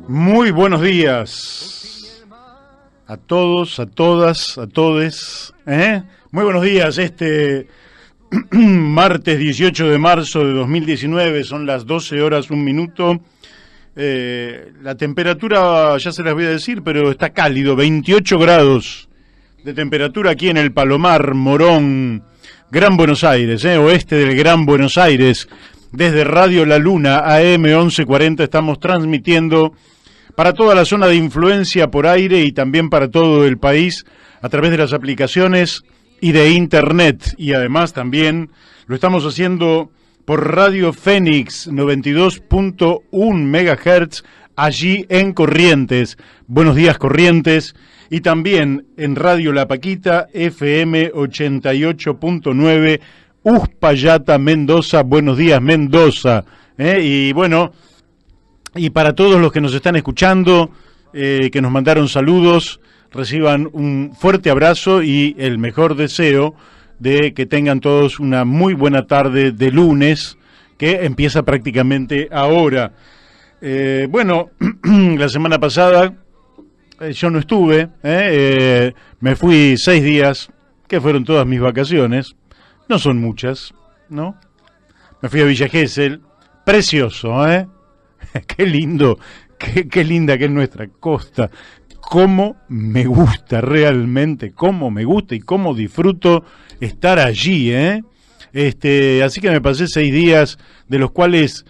Muy buenos días a todos, a todas, a todes. Muy buenos días, martes 18 de marzo de 2019, son las 12 horas 1 minuto. La temperatura, ya se las voy a decir, pero está cálido, 28 grados de temperatura aquí en el Palomar, Morón, Gran Buenos Aires, oeste del Gran Buenos Aires. Desde Radio La Luna, AM 1140, estamos transmitiendo para toda la zona de influencia por aire y también para todo el país a través de las aplicaciones y de internet. Y además también lo estamos haciendo por Radio Fénix 92.1 MHz allí en Corrientes. Buenos días, Corrientes. Y también en Radio La Paquita FM 88.9 Uspallata, Mendoza. Buenos días, Mendoza. Y bueno, y para todos los que nos están escuchando, que nos mandaron saludos, reciban un fuerte abrazo y el mejor deseo de que tengan todos una muy buena tarde de lunes, que empieza prácticamente ahora. Bueno, la semana pasada yo no estuve, me fui 6 días, que fueron todas mis vacaciones. No son muchas, ¿no? Me fui a Villa Gesell, precioso, Qué lindo, qué linda que es nuestra costa. Cómo me gusta realmente, cómo me gusta y cómo disfruto estar allí, Así que me pasé 6 días, de los cuales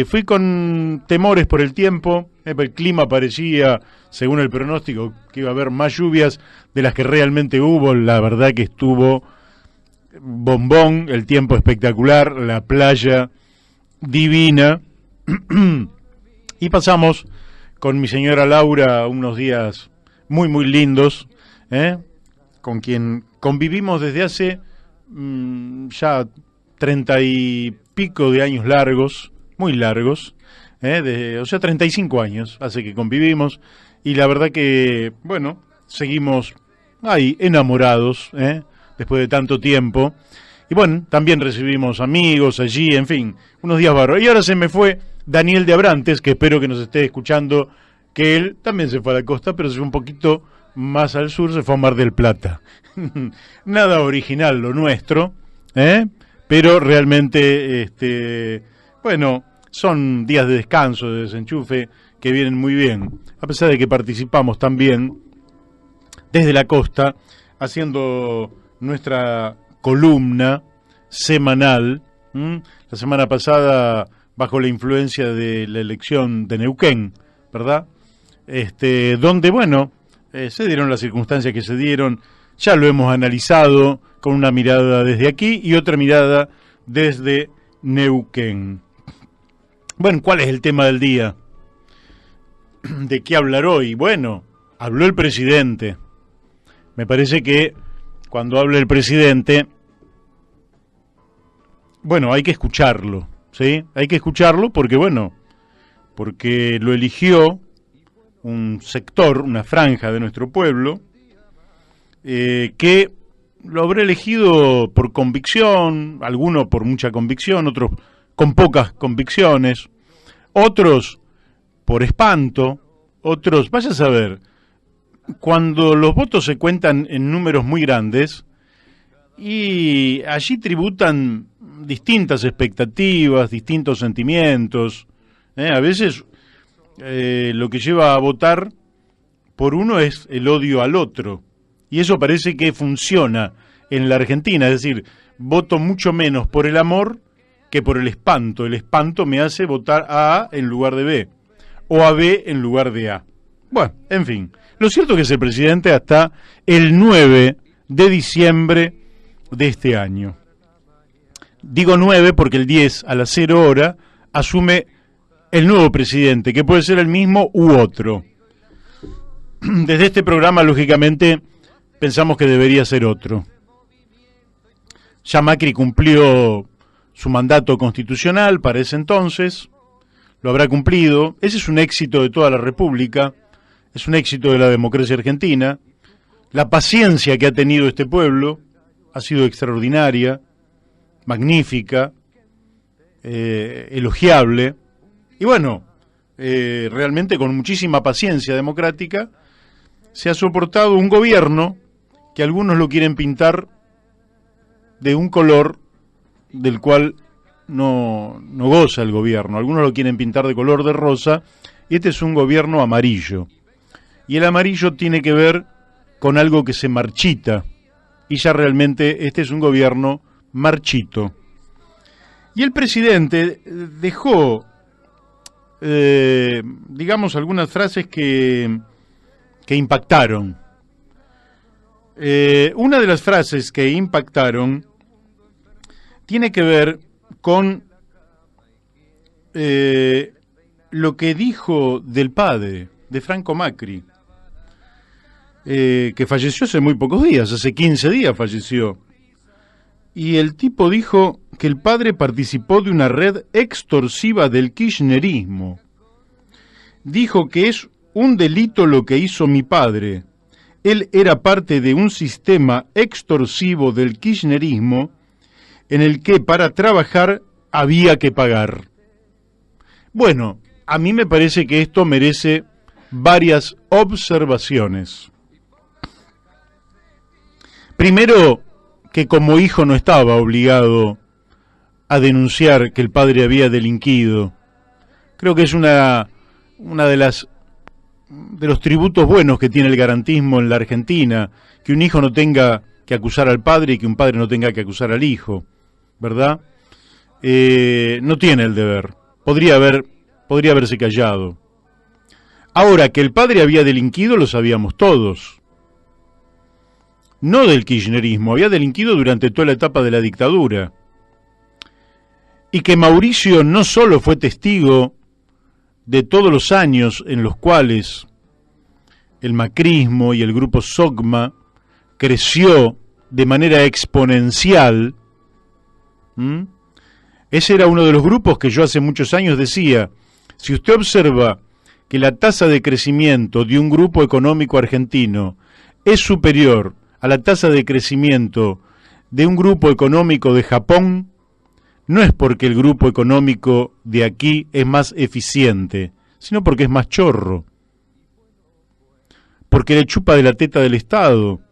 fui con temores por el tiempo. El clima parecía, según el pronóstico, que iba a haber más lluvias de las que realmente hubo. La verdad que estuvo bombón, el tiempo espectacular, la playa divina. Y pasamos con mi señora Laura unos días muy muy lindos, con quien convivimos desde hace ya 30 y pico de años largos, muy largos, o sea 35 años hace que convivimos, y la verdad que, bueno, seguimos ahí enamorados, después de tanto tiempo. Y bueno, también recibimos amigos allí, en fin, unos días bárbaros. Y ahora se me fue Daniel de Abrantes, que espero que nos esté escuchando, que él también se fue a la costa, pero se fue un poquito más al sur, se fue a Mar del Plata. Nada original lo nuestro, pero realmente, bueno, son días de descanso, de desenchufe, que vienen muy bien, a pesar de que participamos también desde la costa, haciendo nuestra columna semanal. La semana pasada, bajo la influencia de la elección de Neuquén, ¿verdad? Donde, bueno, se dieron las circunstancias que se dieron, ya lo hemos analizado con una mirada desde aquí y otra mirada desde Neuquén. Bueno, ¿cuál es el tema del día? ¿De qué hablar hoy? Bueno, habló el presidente. Me parece que cuando habla el presidente, bueno, hay que escucharlo, ¿sí? Hay que escucharlo porque, bueno, porque lo eligió un sector, una franja de nuestro pueblo, que lo habrá elegido por convicción, algunos por mucha convicción, otros con pocas convicciones, otros por espanto, otros, vaya a saber, cuando los votos se cuentan en números muy grandes y allí tributan distintas expectativas, distintos sentimientos, a veces lo que lleva a votar por uno es el odio al otro, y eso parece que funciona en la Argentina, es decir, voto mucho menos por el amor que por el espanto me hace votar a A en lugar de B, o a B en lugar de A. Bueno, en fin, lo cierto es que es el presidente hasta el 9 de diciembre de este año. Digo 9 porque el 10 a las 0 hora asume el nuevo presidente, que puede ser el mismo u otro. Desde este programa, lógicamente, pensamos que debería ser otro. Ya Macri cumplió su mandato constitucional para ese entonces, lo habrá cumplido. Ese es un éxito de toda la República, es un éxito de la democracia argentina. La paciencia que ha tenido este pueblo ha sido extraordinaria, magnífica, elogiable. Y bueno, realmente con muchísima paciencia democrática, se ha soportado un gobierno que algunos lo quieren pintar de un color del cual no goza el gobierno. Algunos lo quieren pintar de color de rosa, y este es un gobierno amarillo. Y el amarillo tiene que ver con algo que se marchita, y ya realmente este es un gobierno marchito. Y el presidente dejó, digamos, algunas frases que impactaron. Una de las frases que impactaron tiene que ver con lo que dijo del padre de Franco Macri, que falleció hace muy pocos días, hace 15 días falleció. Y el tipo dijo que el padre participó de una red extorsiva del kirchnerismo. Dijo que es un delito lo que hizo mi padre. Él era parte de un sistema extorsivo del kirchnerismo en el que para trabajar había que pagar. Bueno, a mí me parece que esto merece varias observaciones. Primero, que como hijo no estaba obligado a denunciar que el padre había delinquido. Creo que es una de los tributos buenos que tiene el garantismo en la Argentina, que un hijo no tenga que acusar al padre y que un padre no tenga que acusar al hijo, ¿verdad? No tiene el deber. Podría haberse callado. Ahora, que el padre había delinquido lo sabíamos todos. No del kirchnerismo, había delinquido durante toda la etapa de la dictadura. Y que Mauricio no solo fue testigo de todos los años en los cuales el macrismo y el grupo SOCMA creció de manera exponencial. Ese era uno de los grupos que yo hace muchos años decía, si usted observa que la tasa de crecimiento de un grupo económico argentino es superior a la tasa de crecimiento de un grupo económico de Japón, no es porque el grupo económico de aquí es más eficiente, sino porque es más chorro, porque le chupa de la teta del Estado,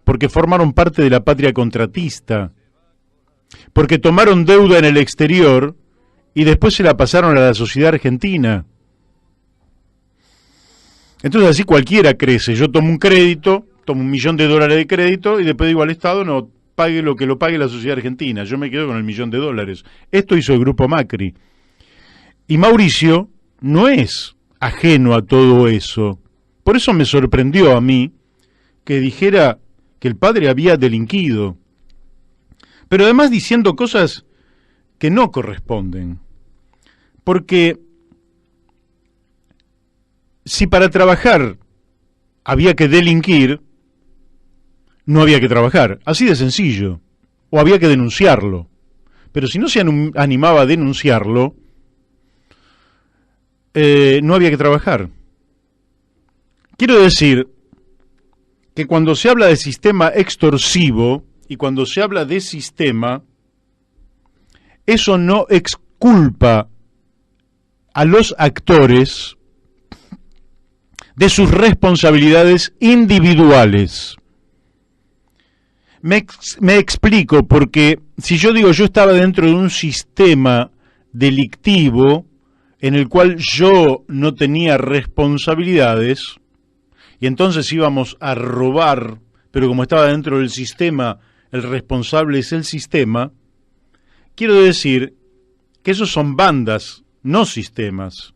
porque formaron parte de la patria contratista, porque tomaron deuda en el exterior y después se la pasaron a la sociedad argentina. Entonces así cualquiera crece. Yo tomo un crédito, tomo $1 millón de crédito y después digo al Estado, no, pague lo que lo pague la sociedad argentina, yo me quedo con el $1 millón. Esto hizo el grupo Macri. Y Mauricio no es ajeno a todo eso. Por eso me sorprendió a mí que dijera que el padre había delinquido. Pero además diciendo cosas que no corresponden. Porque si para trabajar había que delinquir, no había que trabajar, así de sencillo, o había que denunciarlo. Pero si no se animaba a denunciarlo, no había que trabajar. Quiero decir que cuando se habla de sistema extorsivo y cuando se habla de sistema, eso no exculpa a los actores de sus responsabilidades individuales. Me explico, porque si yo digo yo estaba dentro de un sistema delictivo en el cual yo no tenía responsabilidades y entonces íbamos a robar, pero como estaba dentro del sistema, el responsable es el sistema, quiero decir que esos son bandas, no sistemas.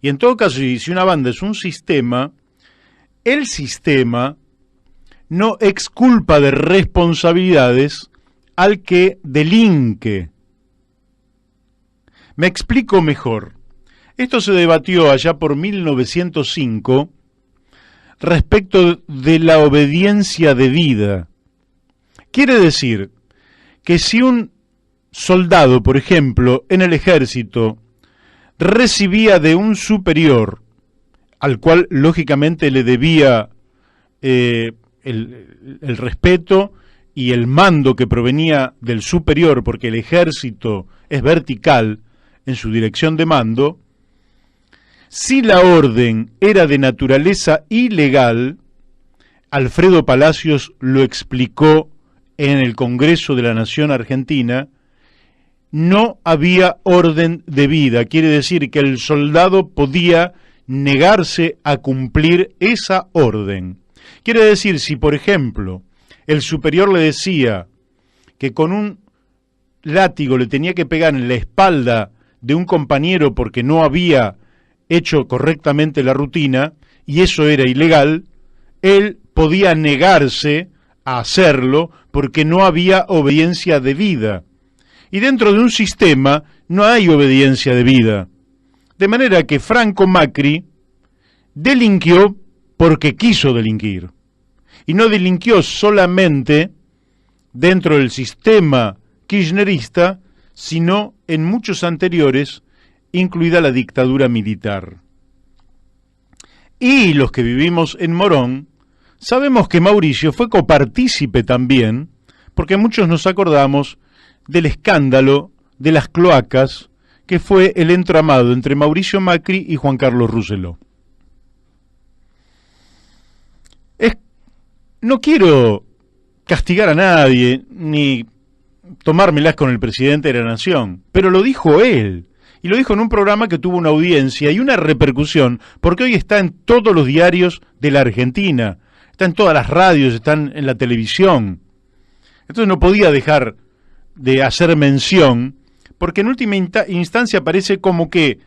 Y en todo caso, si una banda es un sistema, el sistema no exculpa de responsabilidades al que delinque. Me explico mejor. Esto se debatió allá por 1905 respecto de la obediencia debida. Quiere decir que si un soldado, por ejemplo, en el ejército, recibía de un superior, al cual lógicamente le debía el respeto y el mando que provenía del superior, porque el ejército es vertical en su dirección de mando, Si la orden era de naturaleza ilegal, Alfredo Palacios lo explicó en el Congreso de la Nación Argentina, no había orden de vida. Quiere decir que el soldado podía negarse a cumplir esa orden. Quiere decir, si por ejemplo el superior le decía que con un látigo le tenía que pegar en la espalda de un compañero porque no había hecho correctamente la rutina, y eso era ilegal, él podía negarse a hacerlo porque no había obediencia debida. Y dentro de un sistema no hay obediencia debida. De manera que Franco Macri delinquió porque quiso delinquir. Y no delinquió solamente dentro del sistema kirchnerista, sino en muchos anteriores, incluida la dictadura militar. Y los que vivimos en Morón, sabemos que Mauricio fue copartícipe también, porque muchos nos acordamos del escándalo de las cloacas, que fue el entramado entre Mauricio Macri y Juan Carlos Rousselot. No quiero castigar a nadie, ni tomármelas con el presidente de la Nación, pero lo dijo él, y lo dijo en un programa que tuvo una audiencia y una repercusión, porque hoy está en todos los diarios de la Argentina, está en todas las radios, están en la televisión. Entonces no podía dejar de hacer mención, porque en última instancia parece como que,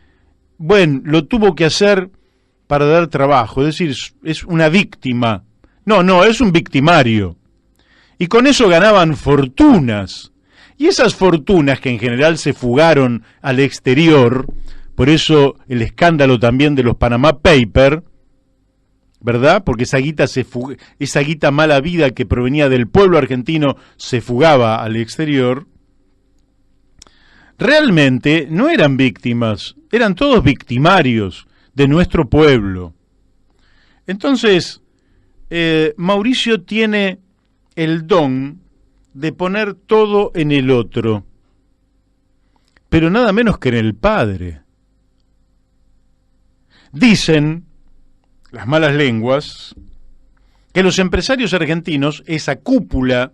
bueno, lo tuvo que hacer para dar trabajo, es decir, es una víctima. No, es un victimario. Y con eso ganaban fortunas. Y esas fortunas que en general se fugaron al exterior, por eso el escándalo también de los Panama Papers, ¿verdad? Porque esa guita mala vida que provenía del pueblo argentino se fugaba al exterior. Realmente no eran víctimas, eran todos victimarios de nuestro pueblo. Entonces, Mauricio tiene el don de poner todo en el otro, pero nada menos que en el padre. Dicen las malas lenguas que los empresarios argentinos, esa cúpula,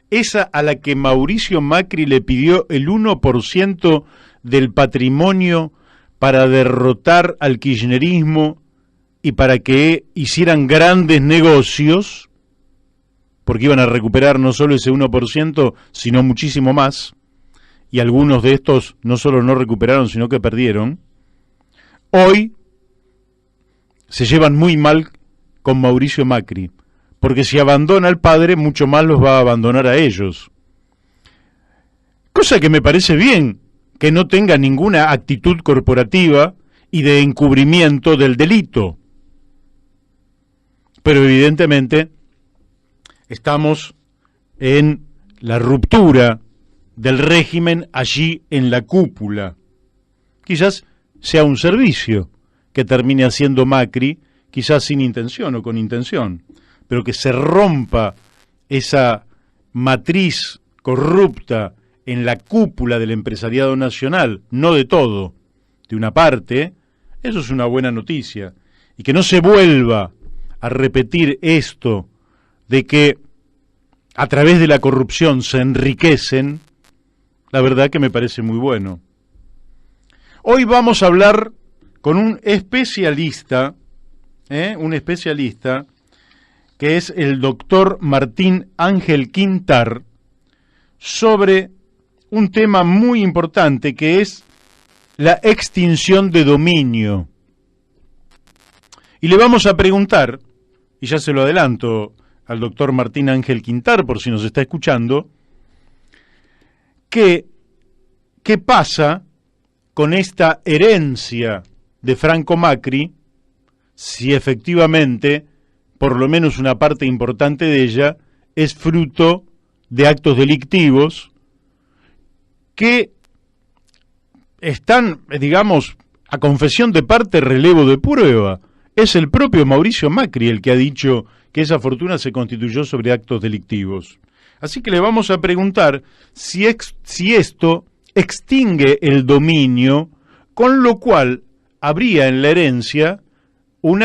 esa a la que Mauricio Macri le pidió el 1% del patrimonio para derrotar al kirchnerismo y para que hicieran grandes negocios, porque iban a recuperar no solo ese 1%, sino muchísimo más, y algunos de estos no solo no recuperaron, sino que perdieron, hoy se llevan muy mal con Mauricio Macri, porque si abandona al padre, mucho más los va a abandonar a ellos. Cosa que me parece bien, que no tenga ninguna actitud corporativa y de encubrimiento del delito. Pero evidentemente estamos en la ruptura del régimen allí en la cúpula. Quizás sea un servicio que termine haciendo Macri, quizás sin intención o con intención, pero que se rompa esa matriz corrupta en la cúpula del empresariado nacional, no de todo, de una parte, eso es una buena noticia. Y que no se vuelva a repetir esto de que a través de la corrupción se enriquecen, la verdad que me parece muy bueno. Hoy vamos a hablar con un especialista que es el doctor Martín Ángel Quintar, sobre un tema muy importante que es la extinción de dominio. Y le vamos a preguntar, y ya se lo adelanto al doctor Martín Ángel Quintar, por si nos está escuchando, ¿qué pasa con esta herencia de Franco Macri, si efectivamente, por lo menos una parte importante de ella, es fruto de actos delictivos que están, digamos, a confesión de parte, relevo de prueba? Es el propio Mauricio Macri el que ha dicho que esa fortuna se constituyó sobre actos delictivos. Así que le vamos a preguntar si esto extingue el dominio, con lo cual habría en la herencia un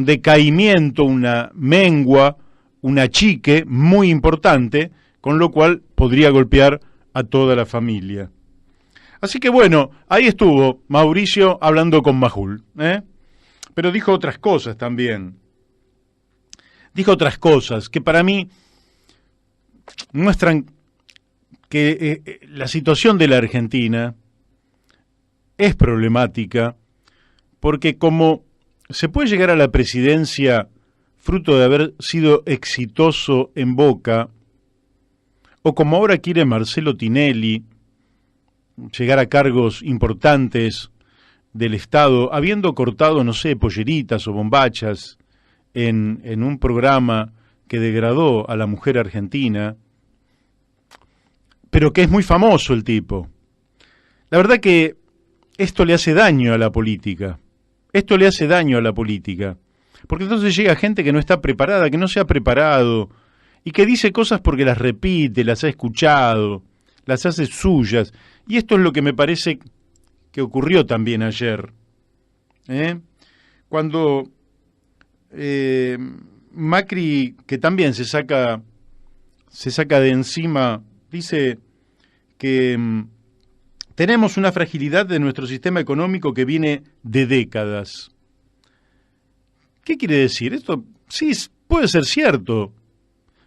decaimiento, una mengua, un achique muy importante, con lo cual podría golpear a toda la familia. Así que bueno, ahí estuvo Mauricio hablando con Majul, ¿eh? Pero dijo otras cosas también. Dijo otras cosas que para mí muestran que la situación de la Argentina es problemática, porque como se puede llegar a la presidencia fruto de haber sido exitoso en Boca, o como ahora quiere Marcelo Tinelli llegar a cargos importantes del Estado, habiendo cortado, no sé, polleritas o bombachas en un programa que degradó a la mujer argentina, pero que es muy famoso el tipo. La verdad que esto le hace daño a la política. Esto le hace daño a la política. Porque entonces llega gente que no está preparada, que no se ha preparado, y que dice cosas porque las repite, las ha escuchado, las hace suyas. Y esto es lo que me parece que ocurrió también ayer. Cuando Macri, que también se saca de encima, dice que tenemos una fragilidad de nuestro sistema económico que viene de décadas. ¿Qué quiere decir? Esto sí puede ser cierto,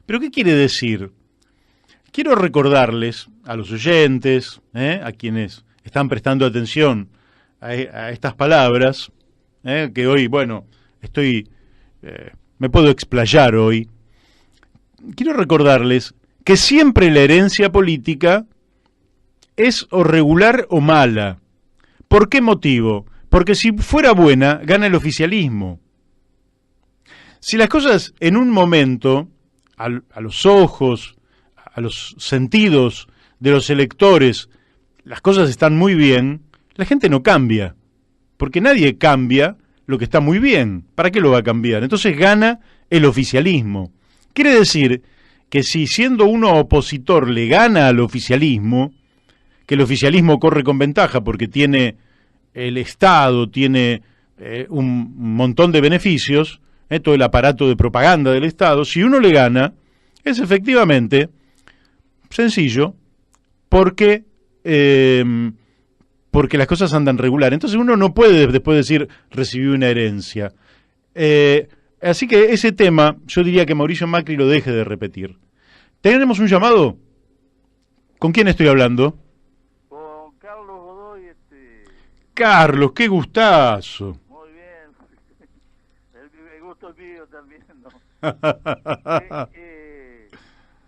pero ¿qué quiere decir? Quiero recordarles a los oyentes, a quienes están prestando atención a estas palabras, que hoy, bueno, me puedo explayar hoy. Quiero recordarles que siempre la herencia política es o regular o mala. ¿Por qué motivo? Porque si fuera buena, gana el oficialismo. Si las cosas en un momento, a los ojos, a los sentidos de los electores, las cosas están muy bien, la gente no cambia, porque nadie cambia lo que está muy bien. ¿Para qué lo va a cambiar? Entonces gana el oficialismo. Quiere decir que si siendo uno opositor le gana al oficialismo, que el oficialismo corre con ventaja porque tiene el Estado, tiene un montón de beneficios, todo el aparato de propaganda del Estado, si uno le gana, es efectivamente sencillo, porque las cosas andan regular. Entonces uno no puede después decir recibí una herencia. Así que ese tema, yo diría que Mauricio Macri lo deje de repetir. ¿Tenemos un llamado? ¿Con quién estoy hablando? Con Carlos Godoy. Carlos, qué gustazo. Muy bien. El gusto es mío también, ¿no?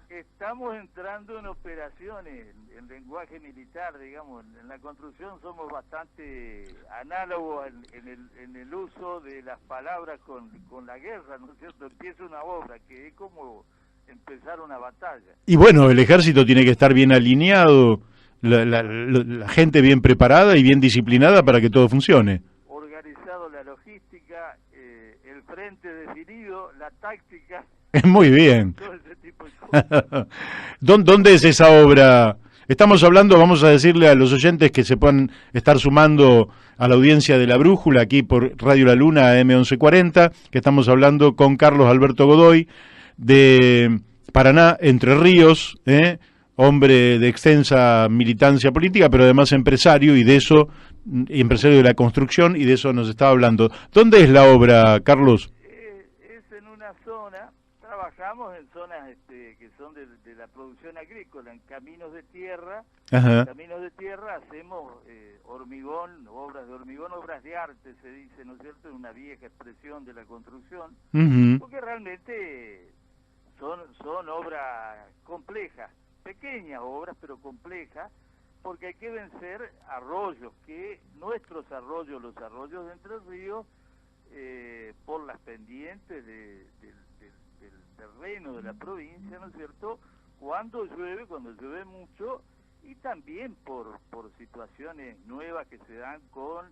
Estamos entrando en operaciones, en lenguaje militar, digamos. En la construcción somos bastante análogos en el uso de las palabras con la guerra, ¿no es cierto? Empieza una obra que es como empezar una batalla. Y bueno, el ejército tiene que estar bien alineado, la gente bien preparada y bien disciplinada para que todo funcione. Organizado la logística, el frente definido, la táctica. Muy bien. Todo ese tipo de cosas. ¿Dónde es esa obra? Estamos hablando, vamos a decirle a los oyentes que se puedan estar sumando a la audiencia de La Brújula, aquí por Radio La Luna, AM1140, que estamos hablando con Carlos Alberto Godoy, de Paraná, Entre Ríos, hombre de extensa militancia política, pero además empresario, y empresario de la construcción, y de eso nos estaba hablando. ¿Dónde es la obra, Carlos? Es en una zona, trabajamos en zonas que son de la producción agrícola, en caminos de tierra. Ajá. En caminos de tierra hacemos hormigón, obras de hormigón, obras de arte, se dice, ¿no es cierto?, en una vieja expresión de la construcción, porque realmente son obras complejas, pequeñas obras, pero complejas, porque hay que vencer arroyos, que nuestros arroyos, los arroyos de Entre Ríos, por las pendientes del terreno de la provincia, ¿no es cierto?, cuando llueve mucho, y también por situaciones nuevas que se dan con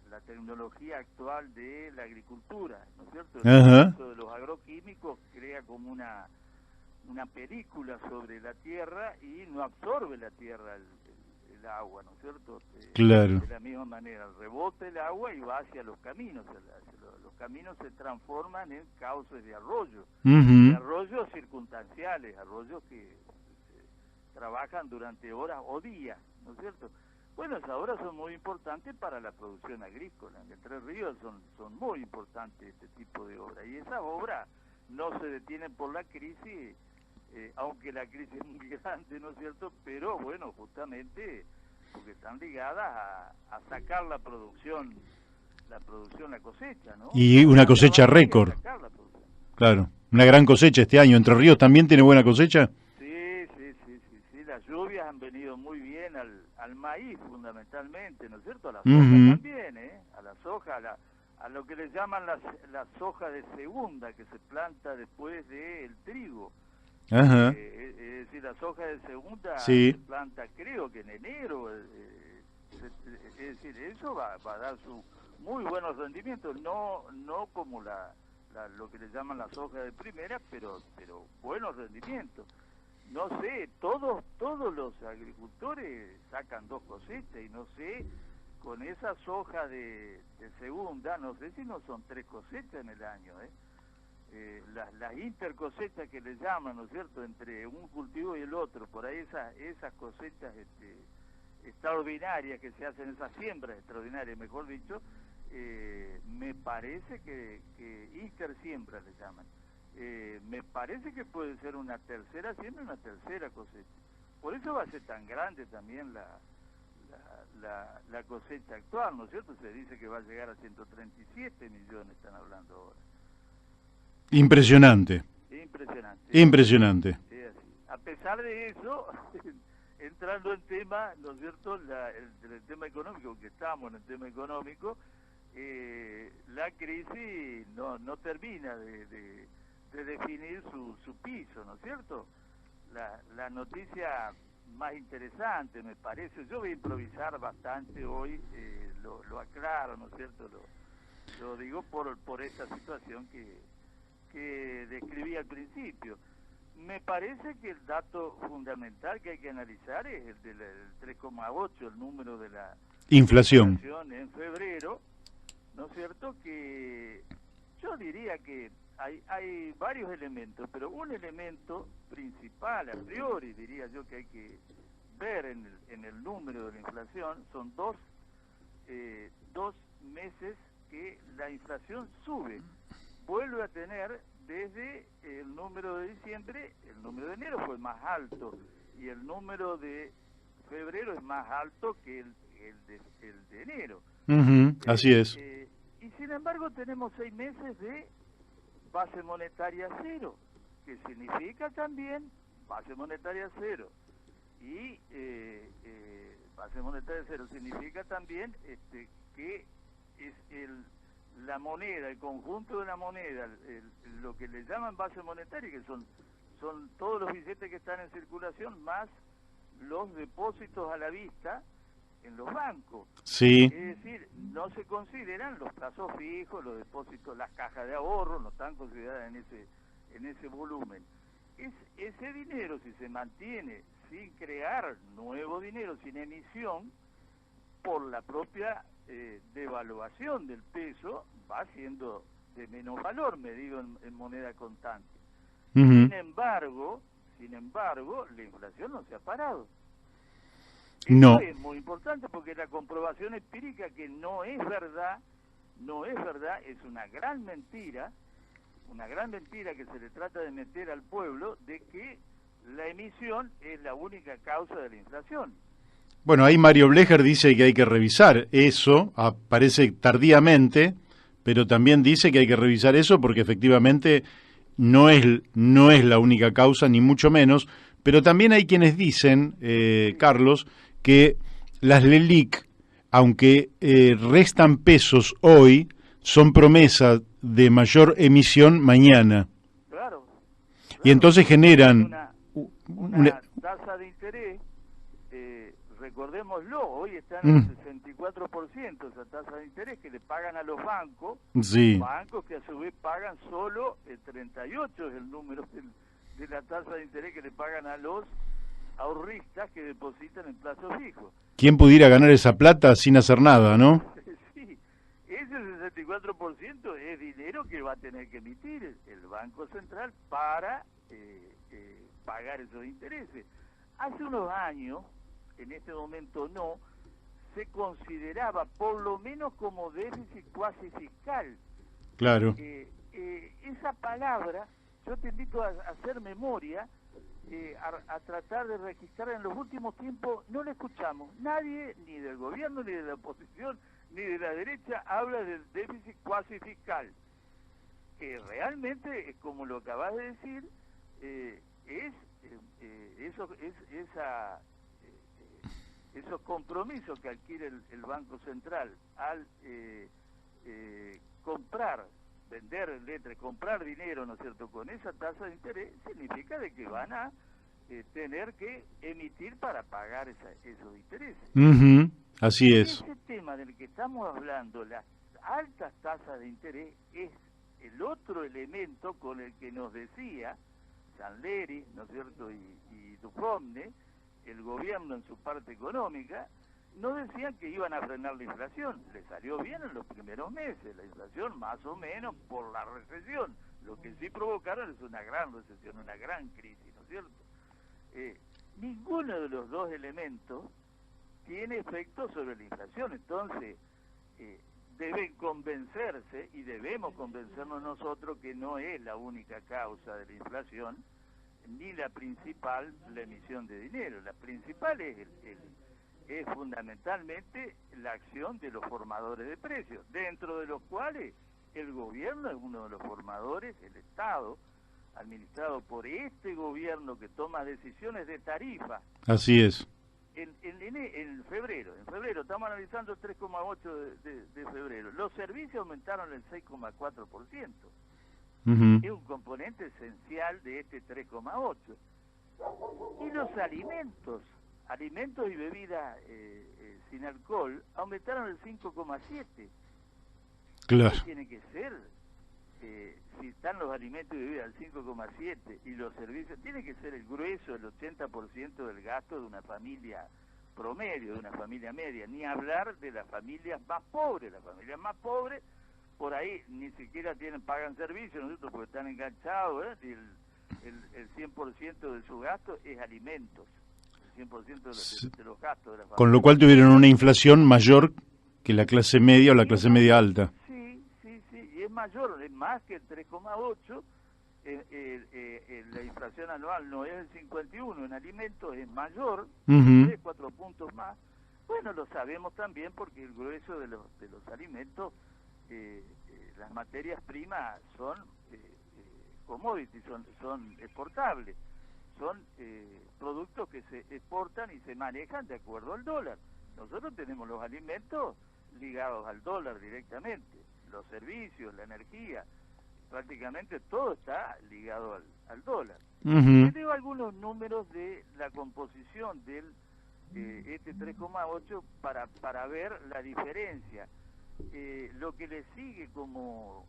la tecnología actual de la agricultura, ¿no es cierto? El uso de los agroquímicos crea como una película sobre la tierra y no absorbe la tierra el el agua, ¿no es cierto? Claro. De la misma manera, rebota el agua y va hacia los caminos. Los caminos se transforman en cauces de arroyo, de arroyos circunstanciales, arroyos que trabajan durante horas o días, ¿no es cierto? Bueno, esas obras son muy importantes para la producción agrícola. En Entre Ríos son muy importantes este tipo de obras. Y esas obras no se detienen por la crisis, aunque la crisis es muy grande, ¿no es cierto? Pero bueno, justamente porque están ligadas a sacar la producción, la cosecha, ¿no? Y una cosecha récord. Claro, una gran cosecha este año. ¿Entre Ríos también tiene buena cosecha? Sí, las lluvias han venido muy bien al maíz fundamentalmente, ¿no es cierto? A la soja también, a la soja, a lo que le llaman la soja de segunda, que se planta después del trigo. Ajá. Es decir, la soja de segunda sí. se planta creo que en enero, es decir, eso va a dar sus muy buenos rendimientos, no como lo que le llaman la soja de primera, pero buenos rendimientos. No sé, todos los agricultores sacan 2 cosechas y no sé, con esa soja de segunda, no sé si no son 3 cosechas en el año, las intercosechas que le llaman, ¿no es cierto?, entre un cultivo y el otro, por ahí esas cosechas extraordinarias que se hacen, esas siembras extraordinarias, mejor dicho, me parece que intersiembra le llaman. Me parece que puede ser una tercera siembra, una tercera cosecha. Por eso va a ser tan grande también la cosecha actual, ¿no es cierto? Se dice que va a llegar a 137 millones, están hablando ahora. Impresionante. Impresionante. Sí, así. A pesar de eso, entrando en tema, ¿no es cierto?, el tema económico, que estamos en el tema económico, la crisis no termina de definir su piso, ¿no es cierto? La noticia más interesante, me parece, yo voy a improvisar bastante hoy, lo aclaro, ¿no es cierto? Lo digo por esta situación que describí al principio. Me parece que el dato fundamental que hay que analizar es el del 3,8, el número de la inflación en febrero, ¿no es cierto? Que yo diría que hay varios elementos, pero un elemento principal, a priori, diría yo, que hay que ver en el número de la inflación, son dos meses que la inflación sube. Vuelve a tener desde el número de diciembre, el número de enero fue más alto y el número de febrero es más alto que el de enero. Así es. Y sin embargo tenemos 6 meses de base monetaria cero, que significa también base monetaria cero. Y base monetaria cero significa también que es la moneda, el conjunto de la moneda, lo que le llaman base monetaria, que son todos los billetes que están en circulación, más los depósitos a la vista en los bancos. Sí. Es decir, no se consideran los plazos fijos, los depósitos, las cajas de ahorro, no están consideradas en ese volumen. Ese dinero, si se mantiene sin crear nuevo dinero, sin emisión, por la propia devaluación del peso, va siendo de menos valor medido en moneda constante. Sin embargo, la inflación no se ha parado. Eso es muy importante porque la comprobación empírica que no es verdad, es una gran mentira que se le trata de meter al pueblo, de que la emisión es la única causa de la inflación. Bueno, ahí Mario Blecher dice que hay que revisar eso, aparece tardíamente, pero también dice que hay que revisar eso porque efectivamente no es la única causa, ni mucho menos, pero también hay quienes dicen, Carlos, que las LELIQ, aunque restan pesos hoy, son promesas de mayor emisión mañana. Claro. Y entonces generan una tasa de interés, recordémoslo, hoy está en el 64% esa tasa de interés que le pagan a los bancos, bancos que a su vez pagan solo el 38, es el número de la tasa de interés que le pagan a los ahorristas que depositan en plazo fijo. ¿Quién pudiera ganar esa plata sin hacer nada, no? Sí, ese 64% es dinero que va a tener que emitir el Banco Central para pagar esos intereses. Hace unos años, en este momento no, se consideraba por lo menos como déficit cuasi fiscal. Claro. Esa palabra, yo te invito a hacer memoria, a tratar de registrar. En los últimos tiempos no la escuchamos. Nadie, ni del gobierno, ni de la oposición, ni de la derecha, habla del déficit cuasi fiscal, que realmente, como lo acabas de decir, esos compromisos que adquiere el Banco Central al vender letras, comprar dinero, ¿no es cierto?, con esa tasa de interés, significa de que van a tener que emitir para pagar esos intereses. Así es. Ese tema del que estamos hablando, las altas tasas de interés, es el otro elemento con el que nos decía Sanleri, ¿no es cierto?, y Dufomne, el gobierno en su parte económica, no decían que iban a frenar la inflación. Le salió bien en los primeros meses, la inflación más o menos por la recesión. Lo que sí provocaron es una gran recesión, una gran crisis, ¿no es cierto? Ninguno de los dos elementos tiene efecto sobre la inflación. Entonces, deben convencerse, y debemos convencernos nosotros, que no es la única causa de la inflación, ni la principal, la emisión de dinero. La principal es fundamentalmente la acción de los formadores de precios, dentro de los cuales el gobierno es uno de los formadores, el Estado, administrado por este gobierno que toma decisiones de tarifa. Así es. En febrero, estamos analizando el 3,8 de febrero, los servicios aumentaron el 6,4%. Es un componente esencial de este 3,8. Y los alimentos y bebidas sin alcohol aumentaron el 5,7. Claro. ¿Qué tiene que ser? Si están los alimentos y bebidas al 5,7 y los servicios, tiene que ser el grueso, el 80% del gasto de una familia promedio, de una familia media, ni hablar de las familias más pobres. Las familias más pobres por ahí ni siquiera pagan servicios, nosotros porque están enganchados, y el 100% de su gasto es alimentos, el 100% de los gastos de la familia. Con lo cual tuvieron una inflación mayor que la clase media o la clase media alta. Sí, y es mayor, es más que el 3,8. La inflación anual no es el 51, en alimentos es mayor, 3-4 puntos más. Bueno, lo sabemos también porque el grueso de los alimentos, las materias primas son commodities, son exportables, son productos que se exportan y se manejan de acuerdo al dólar. Nosotros tenemos los alimentos ligados al dólar directamente, los servicios, la energía, prácticamente todo está ligado al dólar. Te digo algunos números de la composición del este 3,8 para ver la diferencia. Lo que le sigue como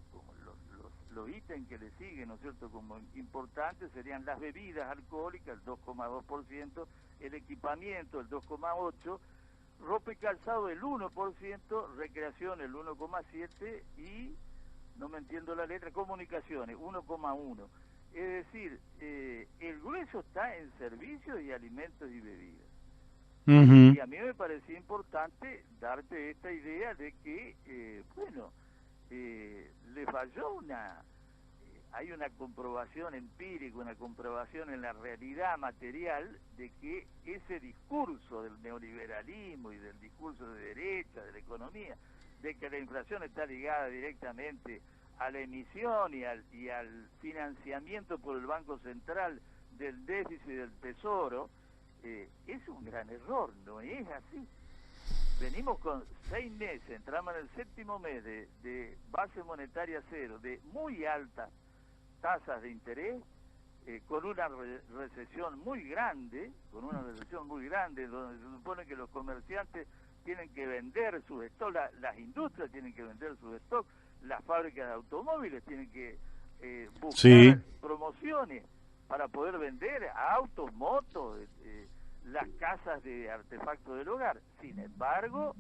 los ítems que le siguen, ¿no es cierto?, como importantes serían las bebidas alcohólicas, el 2,2%, el equipamiento, el 2,8%, ropa y calzado el 1%, recreación el 1,7% y, no me entiendo la letra, comunicaciones 1,1%. Es decir, el grueso está en servicios y alimentos y bebidas. Y a mí me parecía importante darte esta idea de que, le falló hay una comprobación empírica, una comprobación en la realidad material de que ese discurso del neoliberalismo y del discurso de derecha, de la economía, de que la inflación está ligada directamente a la emisión y al financiamiento por el Banco Central del déficit del Tesoro, es un gran error, no es así. Venimos con 6 meses, entramos en el 7º mes de base monetaria cero, de muy altas tasas de interés, con una recesión muy grande, donde se supone que los comerciantes tienen que vender sus stock, las industrias tienen que vender sus stock, las fábricas de automóviles tienen que buscar promociones para poder vender autos, motos, las casas de artefactos del hogar. Sin embargo,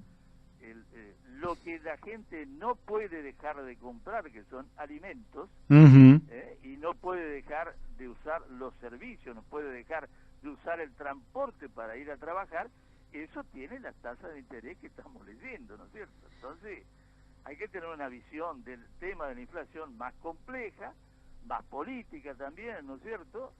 lo que la gente no puede dejar de comprar, que son alimentos, y no puede dejar de usar los servicios, no puede dejar de usar el transporte para ir a trabajar, eso tiene las tasas de interés que estamos leyendo, ¿no es cierto? Entonces, hay que tener una visión del tema de la inflación más compleja, más política también, ¿no es cierto?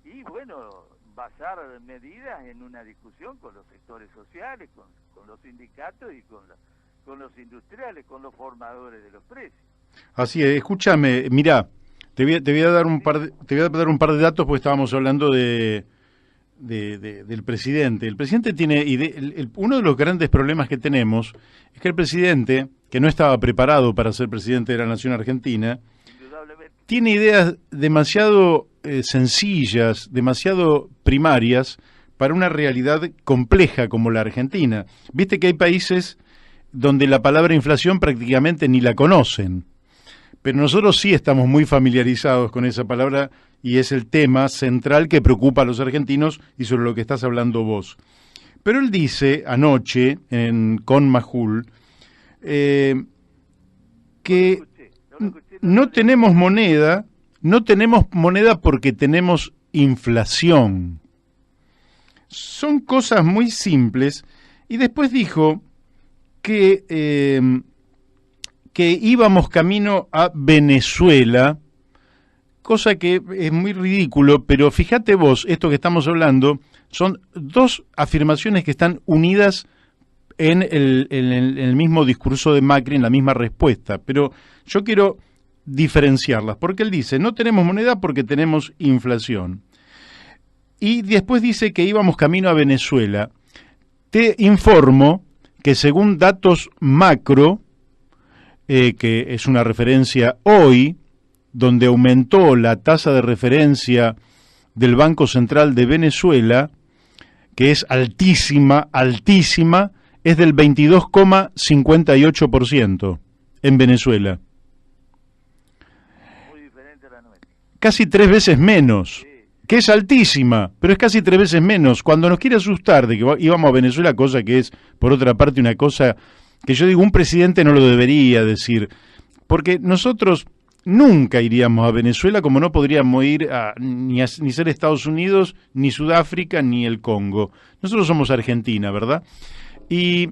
Y bueno, basar medidas en una discusión con los sectores sociales, con los sindicatos y con los industriales, con los formadores de los precios. Así es, escúchame, mirá, te voy a dar un par de datos porque estábamos hablando del presidente. El presidente tiene uno de los grandes problemas que tenemos es que el presidente, que no estaba preparado para ser presidente de la nación argentina, tiene ideas demasiado sencillas, demasiado primarias para una realidad compleja como la Argentina. Viste que hay países donde la palabra inflación prácticamente ni la conocen, pero nosotros sí estamos muy familiarizados con esa palabra y es el tema central que preocupa a los argentinos y sobre lo que estás hablando vos. Pero él dice anoche con Majul que no tenemos moneda porque tenemos inflación. Son cosas muy simples. Y después dijo que íbamos camino a Venezuela, cosa que es muy ridículo, pero fíjate vos, esto que estamos hablando son dos afirmaciones que están unidas en el mismo discurso de Macri, en la misma respuesta, pero yo quiero diferenciarlas, porque él dice, no tenemos moneda porque tenemos inflación. Y después dice que íbamos camino a Venezuela. Te informo que según datos macro, que es una referencia hoy, donde aumentó la tasa de referencia del Banco Central de Venezuela, que es altísima, es del 22,58% en Venezuela. Casi 3 veces menos, que es altísima, pero es casi 3 veces menos. Cuando nos quiere asustar de que íbamos a Venezuela, cosa que es, por otra parte, una cosa que yo digo, un presidente no lo debería decir, porque nosotros nunca iríamos a Venezuela como no podríamos ir ni ser Estados Unidos, ni Sudáfrica, ni el Congo. Nosotros somos Argentina, ¿verdad? Y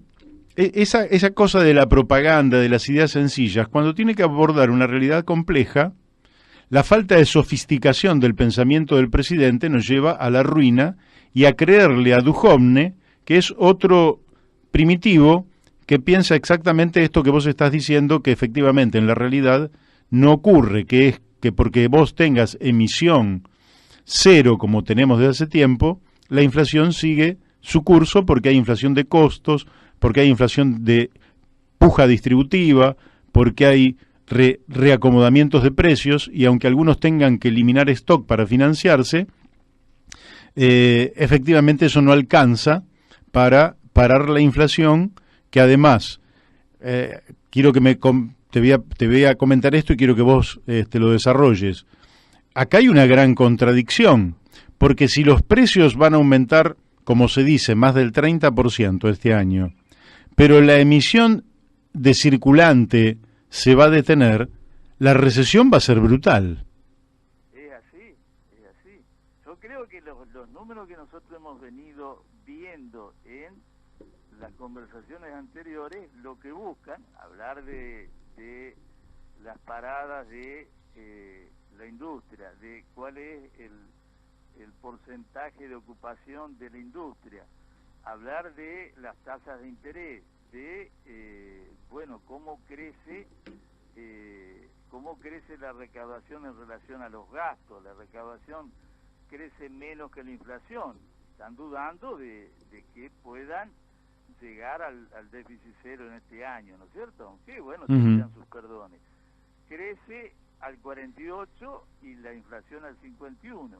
esa cosa de la propaganda, de las ideas sencillas, cuando tiene que abordar una realidad compleja, la falta de sofisticación del pensamiento del presidente nos lleva a la ruina y a creerle a Duhovne, que es otro primitivo que piensa exactamente esto que vos estás diciendo, que efectivamente en la realidad no ocurre, que es que porque vos tengas emisión cero como tenemos desde hace tiempo, la inflación sigue su curso porque hay inflación de costos, porque hay inflación de puja distributiva, porque hay reacomodamientos de precios y aunque algunos tengan que eliminar stock para financiarse, efectivamente eso no alcanza para parar la inflación, que además quiero que te voy a comentar esto y quiero que vos lo desarrolles. Acá hay una gran contradicción, porque si los precios van a aumentar, como se dice, más del 30% este año, pero la emisión de circulante se va a detener, la recesión va a ser brutal. Es así. Yo creo que los números que nosotros hemos venido viendo en las conversaciones anteriores, lo que buscan, hablar de las paradas de la industria, de cuál es el porcentaje de ocupación de la industria, hablar de las tasas de interés, de cómo crece la recaudación en relación a los gastos. La recaudación crece menos que la inflación. Están dudando de que puedan llegar al déficit cero en este año, ¿no es cierto? Aunque tendrán sus perdones. Crece al 48 y la inflación al 51.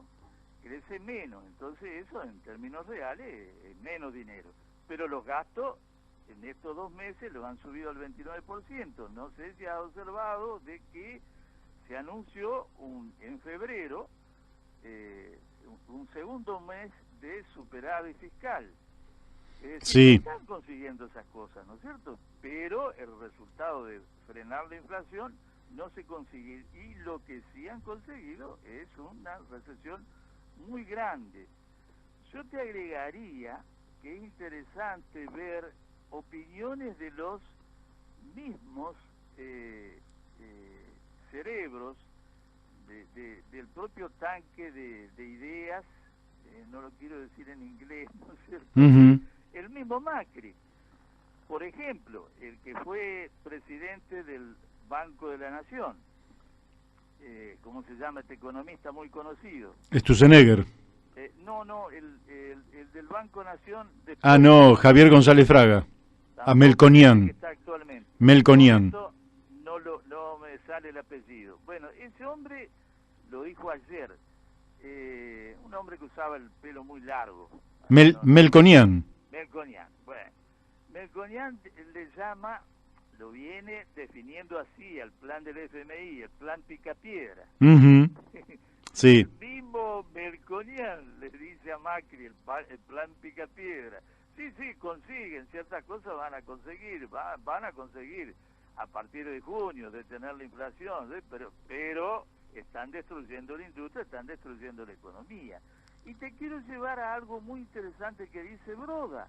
Crece menos, entonces eso en términos reales es menos dinero. Pero los gastos en estos 2 meses lo han subido al 29%. No sé si ha observado de que se anunció en febrero un segundo mes de superávit fiscal. Es decir, Sí. están consiguiendo esas cosas, ¿no es cierto? Pero el resultado de frenar la inflación no se consigue, y lo que sí han conseguido es una recesión muy grande. Yo te agregaría que es interesante ver opiniones de los mismos cerebros del propio tanque de ideas, no lo quiero decir en inglés, ¿no es cierto? Uh-huh. El mismo Macri, por ejemplo, el que fue presidente del Banco de la Nación, ¿cómo se llama este economista muy conocido? Sturzenegger. No, el del Banco Nación. Ah, no, Javier González Fraga. A Melconian. Que está actualmente. Melconian. No me sale el apellido. Bueno, ese hombre lo dijo ayer. Un hombre que usaba el pelo muy largo. Melconian. Melconian. Bueno, Melconian le llama, lo viene definiendo así al plan del FMI, el plan Picapiedra. Uh-huh. Sí. El mismo Melconian le dice a Macri el plan Picapiedra. Sí, consiguen ciertas cosas, van a conseguir a partir de junio detener la inflación, ¿sí? pero están destruyendo la industria, están destruyendo la economía. Y te quiero llevar a algo muy interesante que dice Broda,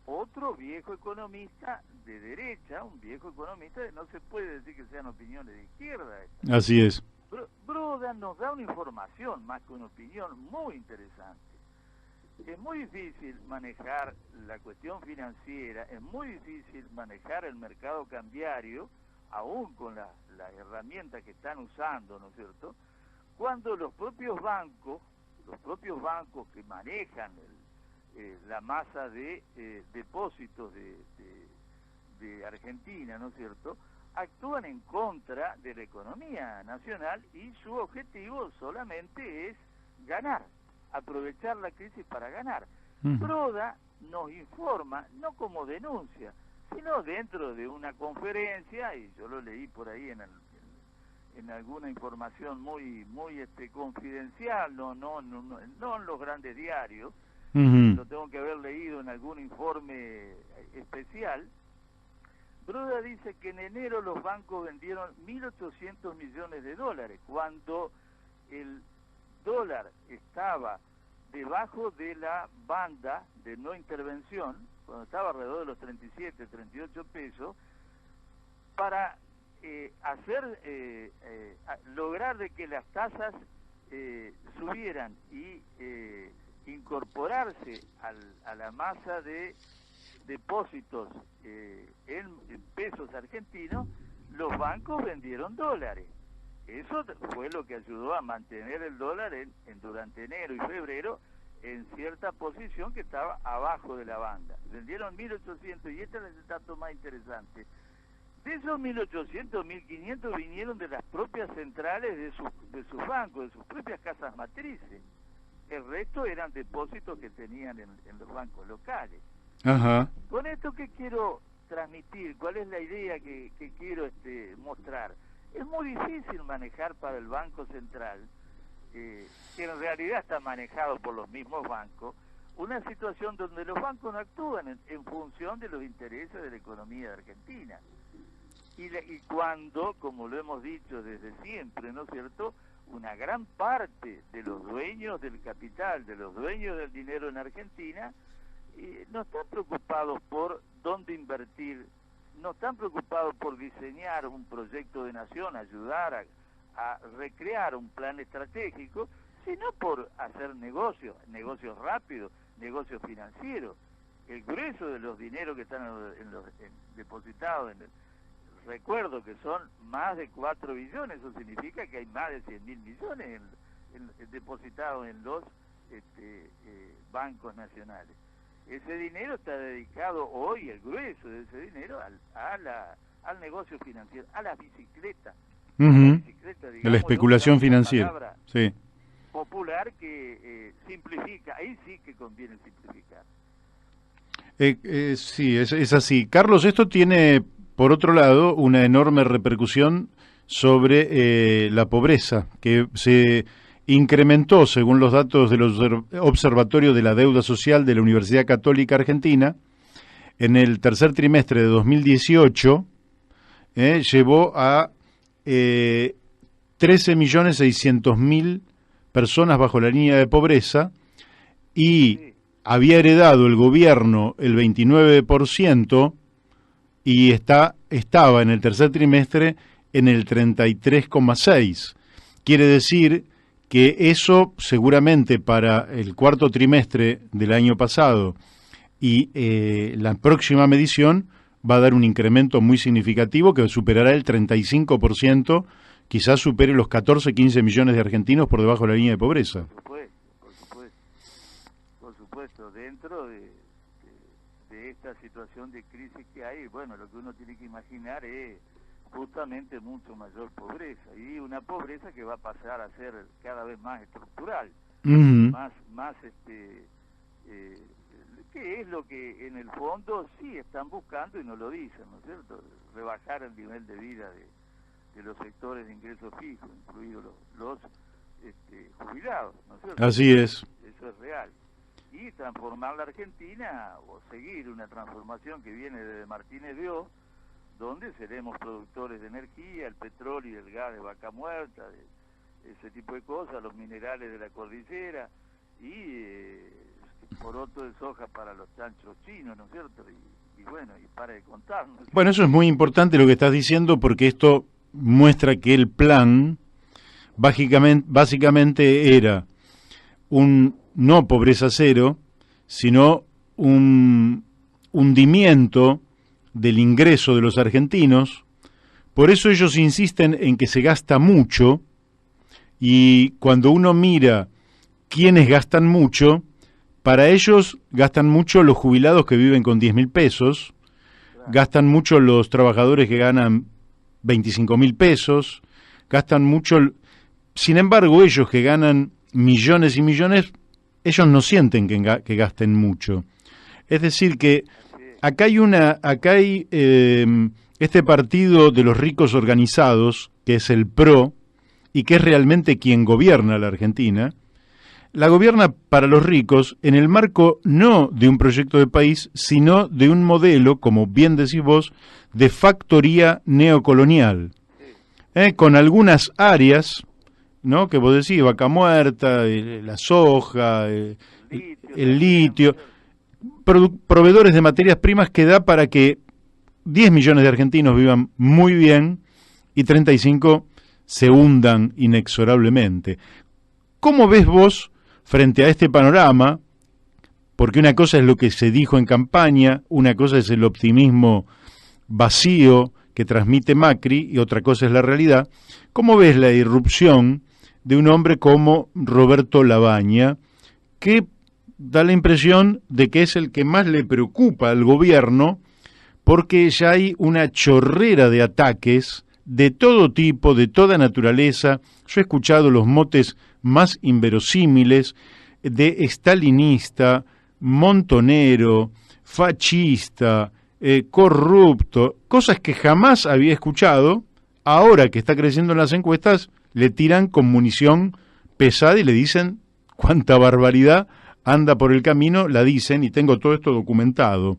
otro viejo economista de derecha, un viejo economista, no se puede decir que sean opiniones de izquierda. Así es. Broda nos da una información, más que una opinión, muy interesante. Es muy difícil manejar la cuestión financiera, es muy difícil manejar el mercado cambiario, aún con las herramientas que están usando, ¿no es cierto?, cuando los propios bancos que manejan la masa de depósitos de Argentina, ¿no es cierto?, actúan en contra de la economía nacional y su objetivo solamente es ganar, aprovechar la crisis para ganar. Broda nos informa, no como denuncia, sino dentro de una conferencia, y yo lo leí por ahí en alguna información muy confidencial, no en los grandes diarios, lo tengo que haber leído en algún informe especial. Broda dice que en enero los bancos vendieron 1.800 millones de dólares, cuando el dólar estaba debajo de la banda de no intervención, cuando estaba alrededor de los 37, 38 pesos, para lograr de que las tasas subieran y incorporarse a la masa de depósitos en pesos argentinos, los bancos vendieron dólares. Eso fue lo que ayudó a mantener el dólar durante enero y febrero en cierta posición que estaba abajo de la banda. Vendieron 1.800, y este es el dato más interesante. De esos 1.800, 1.500 vinieron de las propias centrales de sus bancos, de sus propias casas matrices. El resto eran depósitos que tenían en los bancos locales. Ajá. Con esto que quiero transmitir, ¿cuál es la idea que quiero mostrar? Es muy difícil manejar para el Banco Central, que en realidad está manejado por los mismos bancos, una situación donde los bancos no actúan en función de los intereses de la economía de Argentina. Y cuando, como lo hemos dicho desde siempre, ¿no es cierto?, una gran parte de los dueños del capital, de los dueños del dinero en Argentina, no están preocupados por dónde invertir, no están preocupados por diseñar un proyecto de nación, ayudar a recrear un plan estratégico, sino por hacer negocios rápidos, negocios financieros. El grueso de los dineros que están depositados recuerdo que son más de 4 billones, eso significa que hay más de 100.000 millones depositados en los bancos nacionales. Ese dinero está dedicado hoy, el grueso de ese dinero, al negocio financiero, a la bicicleta. De la especulación financiera. Sí. Popular que simplifica, ahí sí que conviene simplificar. Sí, es así. Carlos, esto tiene, por otro lado, una enorme repercusión sobre la pobreza, que incrementó, según los datos del Observatorio de la Deuda Social de la Universidad Católica Argentina, en el tercer trimestre de 2018, llevó a 13.600.000 personas bajo la línea de pobreza, y había heredado el gobierno el 29% y estaba en el tercer trimestre en el 33,6%. Quiere decir que eso seguramente para el cuarto trimestre del año pasado y la próxima medición va a dar un incremento muy significativo que superará el 35%, quizás supere los 14, 15 millones de argentinos por debajo de la línea de pobreza. Por supuesto, dentro de esta situación de crisis que hay, bueno, lo que uno tiene que imaginar es justamente mucho mayor pobreza, y una pobreza que va a pasar a ser cada vez más estructural, más que es lo que en el fondo sí están buscando y no lo dicen, ¿no es cierto? Rebajar el nivel de vida de los sectores de ingresos fijos, incluidos los jubilados, ¿no es cierto? Así es. Eso es real. Y transformar la Argentina, o seguir una transformación que viene desde Martínez Dios, donde seremos productores de energía, el petróleo y el gas de Vaca Muerta, ese tipo de cosas, los minerales de la cordillera, y poroto de soja para los chanchos chinos, ¿no es cierto? Y bueno, y para de contar, ¿no? Bueno, eso es muy importante lo que estás diciendo, porque esto muestra que el plan básicamente era un no pobreza cero, sino un hundimiento del ingreso de los argentinos. Por eso ellos insisten en que se gasta mucho, y cuando uno mira quiénes gastan mucho, para ellos gastan mucho los jubilados que viven con 10.000 pesos, gastan mucho los trabajadores que ganan 25.000 pesos, gastan mucho. Sin embargo, ellos que ganan millones y millones, ellos no sienten que gasten mucho. Es decir, que acá hay este partido de los ricos organizados, que es el PRO, y que es realmente quien gobierna la Argentina. La gobierna para los ricos en el marco no de un proyecto de país, sino de un modelo, como bien decís vos, de factoría neocolonial, con algunas áreas, ¿no?, que vos decís, Vaca Muerta, la soja, el litio, proveedores de materias primas que da para que 10 millones de argentinos vivan muy bien y 35 se hundan inexorablemente. ¿Cómo ves vos frente a este panorama? Porque una cosa es lo que se dijo en campaña, una cosa es el optimismo vacío que transmite Macri y otra cosa es la realidad. ¿Cómo ves la irrupción de un hombre como Roberto Lavagna, que da la impresión de que es el que más le preocupa al gobierno, porque ya hay una chorrera de ataques de todo tipo, de toda naturaleza? Yo he escuchado los motes más inverosímiles de estalinista, montonero, fascista, corrupto, cosas que jamás había escuchado. Ahora que está creciendo en las encuestas, le tiran con munición pesada y le dicen cuánta barbaridad anda por el camino, la dicen, y tengo todo esto documentado.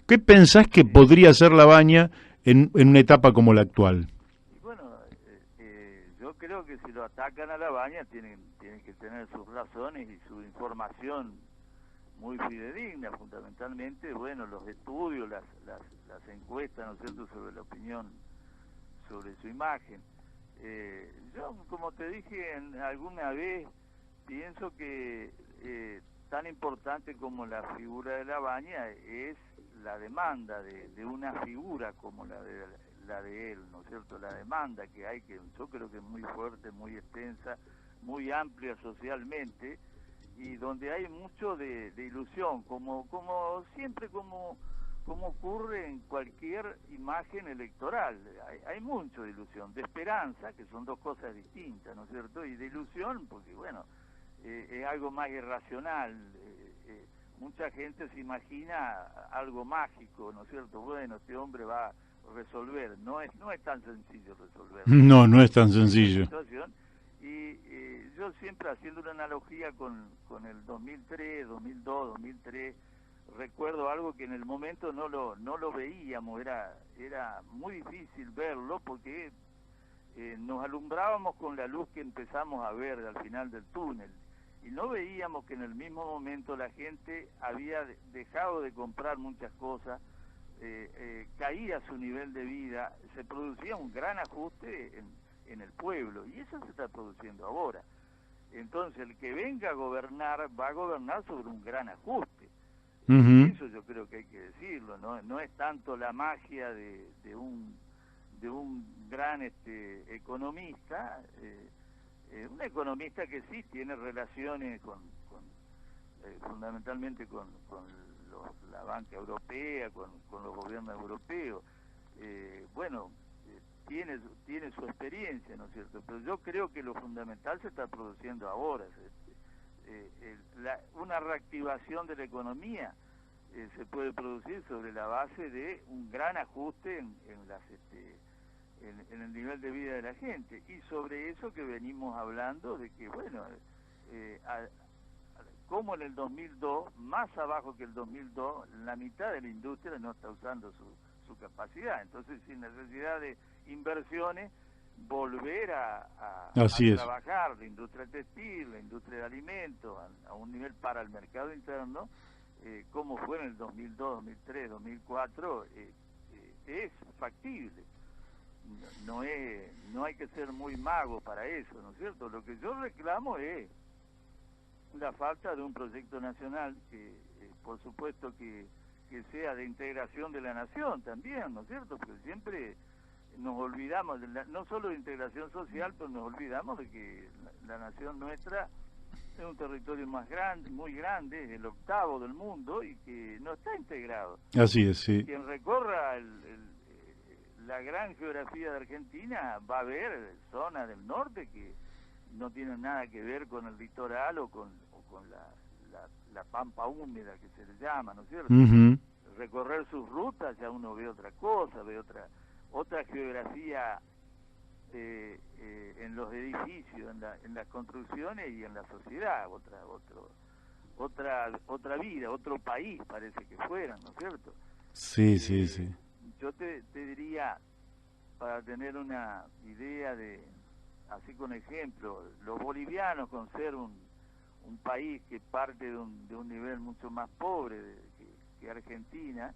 ¿Qué pensás que podría hacer Lavagna en una etapa como la actual? Bueno, yo creo que si lo atacan a Lavagna tienen que tener sus razones y su información muy fidedigna, fundamentalmente, bueno, los estudios, las encuestas, ¿no es cierto?, sobre la opinión sobre su imagen. Yo, como te dije alguna vez, pienso que tan importante como la figura de Lavagna es la demanda de una figura como la de él, ¿no es cierto? La demanda que hay, que yo creo que es muy fuerte, muy extensa, muy amplia socialmente, y donde hay mucho de ilusión, como siempre, como ocurre en cualquier imagen electoral. Hay mucho de ilusión, de esperanza, que son dos cosas distintas, ¿no es cierto? Y de ilusión, porque bueno, es algo más irracional. Mucha gente se imagina algo mágico, ¿no es cierto? Bueno, este hombre va a resolver. No es tan sencillo resolver. No es tan sencillo. Y yo yo siempre haciendo una analogía con el 2003, 2002, 2003, recuerdo algo que en el momento no lo veíamos, era muy difícil verlo porque nos alumbrábamos con la luz que empezamos a ver al final del túnel y no veíamos que en el mismo momento la gente había dejado de comprar muchas cosas, caía su nivel de vida, se producía un gran ajuste en el pueblo y eso se está produciendo ahora. Entonces el que venga a gobernar va a gobernar sobre un gran ajuste. Eso yo creo que hay que decirlo, no es tanto la magia de un gran economista, un economista que sí tiene relaciones fundamentalmente con la banca europea, con los gobiernos europeos, tiene su experiencia, ¿no es cierto? Pero yo creo que lo fundamental se está produciendo ahora. Una reactivación de la economía se puede producir sobre la base de un gran ajuste en el nivel de vida de la gente, y sobre eso que venimos hablando de que, como en el 2002, más abajo que el 2002, la mitad de la industria no está usando su capacidad, entonces sin necesidad de inversiones, volver a trabajar la industria textil, la industria de alimentos, a un nivel para el mercado interno, como fue en el 2002, 2003, 2004, es factible. No hay que ser muy mago para eso, ¿no es cierto? Lo que yo reclamo es la falta de un proyecto nacional que, por supuesto, que sea de integración de la nación también, ¿no es cierto? Porque siempre nos olvidamos, no solo de integración social, pero nos olvidamos de que la nación nuestra es un territorio más grande, muy grande, es el 8º del mundo y que no está integrado. Así es, sí. Quien recorra la gran geografía de Argentina va a ver zonas del norte que no tienen nada que ver con el litoral o con la pampa húmeda que se le llama, ¿no es cierto? Recorrer sus rutas ya uno ve otra cosa, ve otra geografía en los edificios, en las construcciones y en la sociedad, otra vida, otro país parece que fueran, ¿no es cierto? Sí, sí, sí. Yo te diría, para tener una idea así con ejemplo, los bolivianos, con ser un país que parte de un nivel mucho más pobre que Argentina,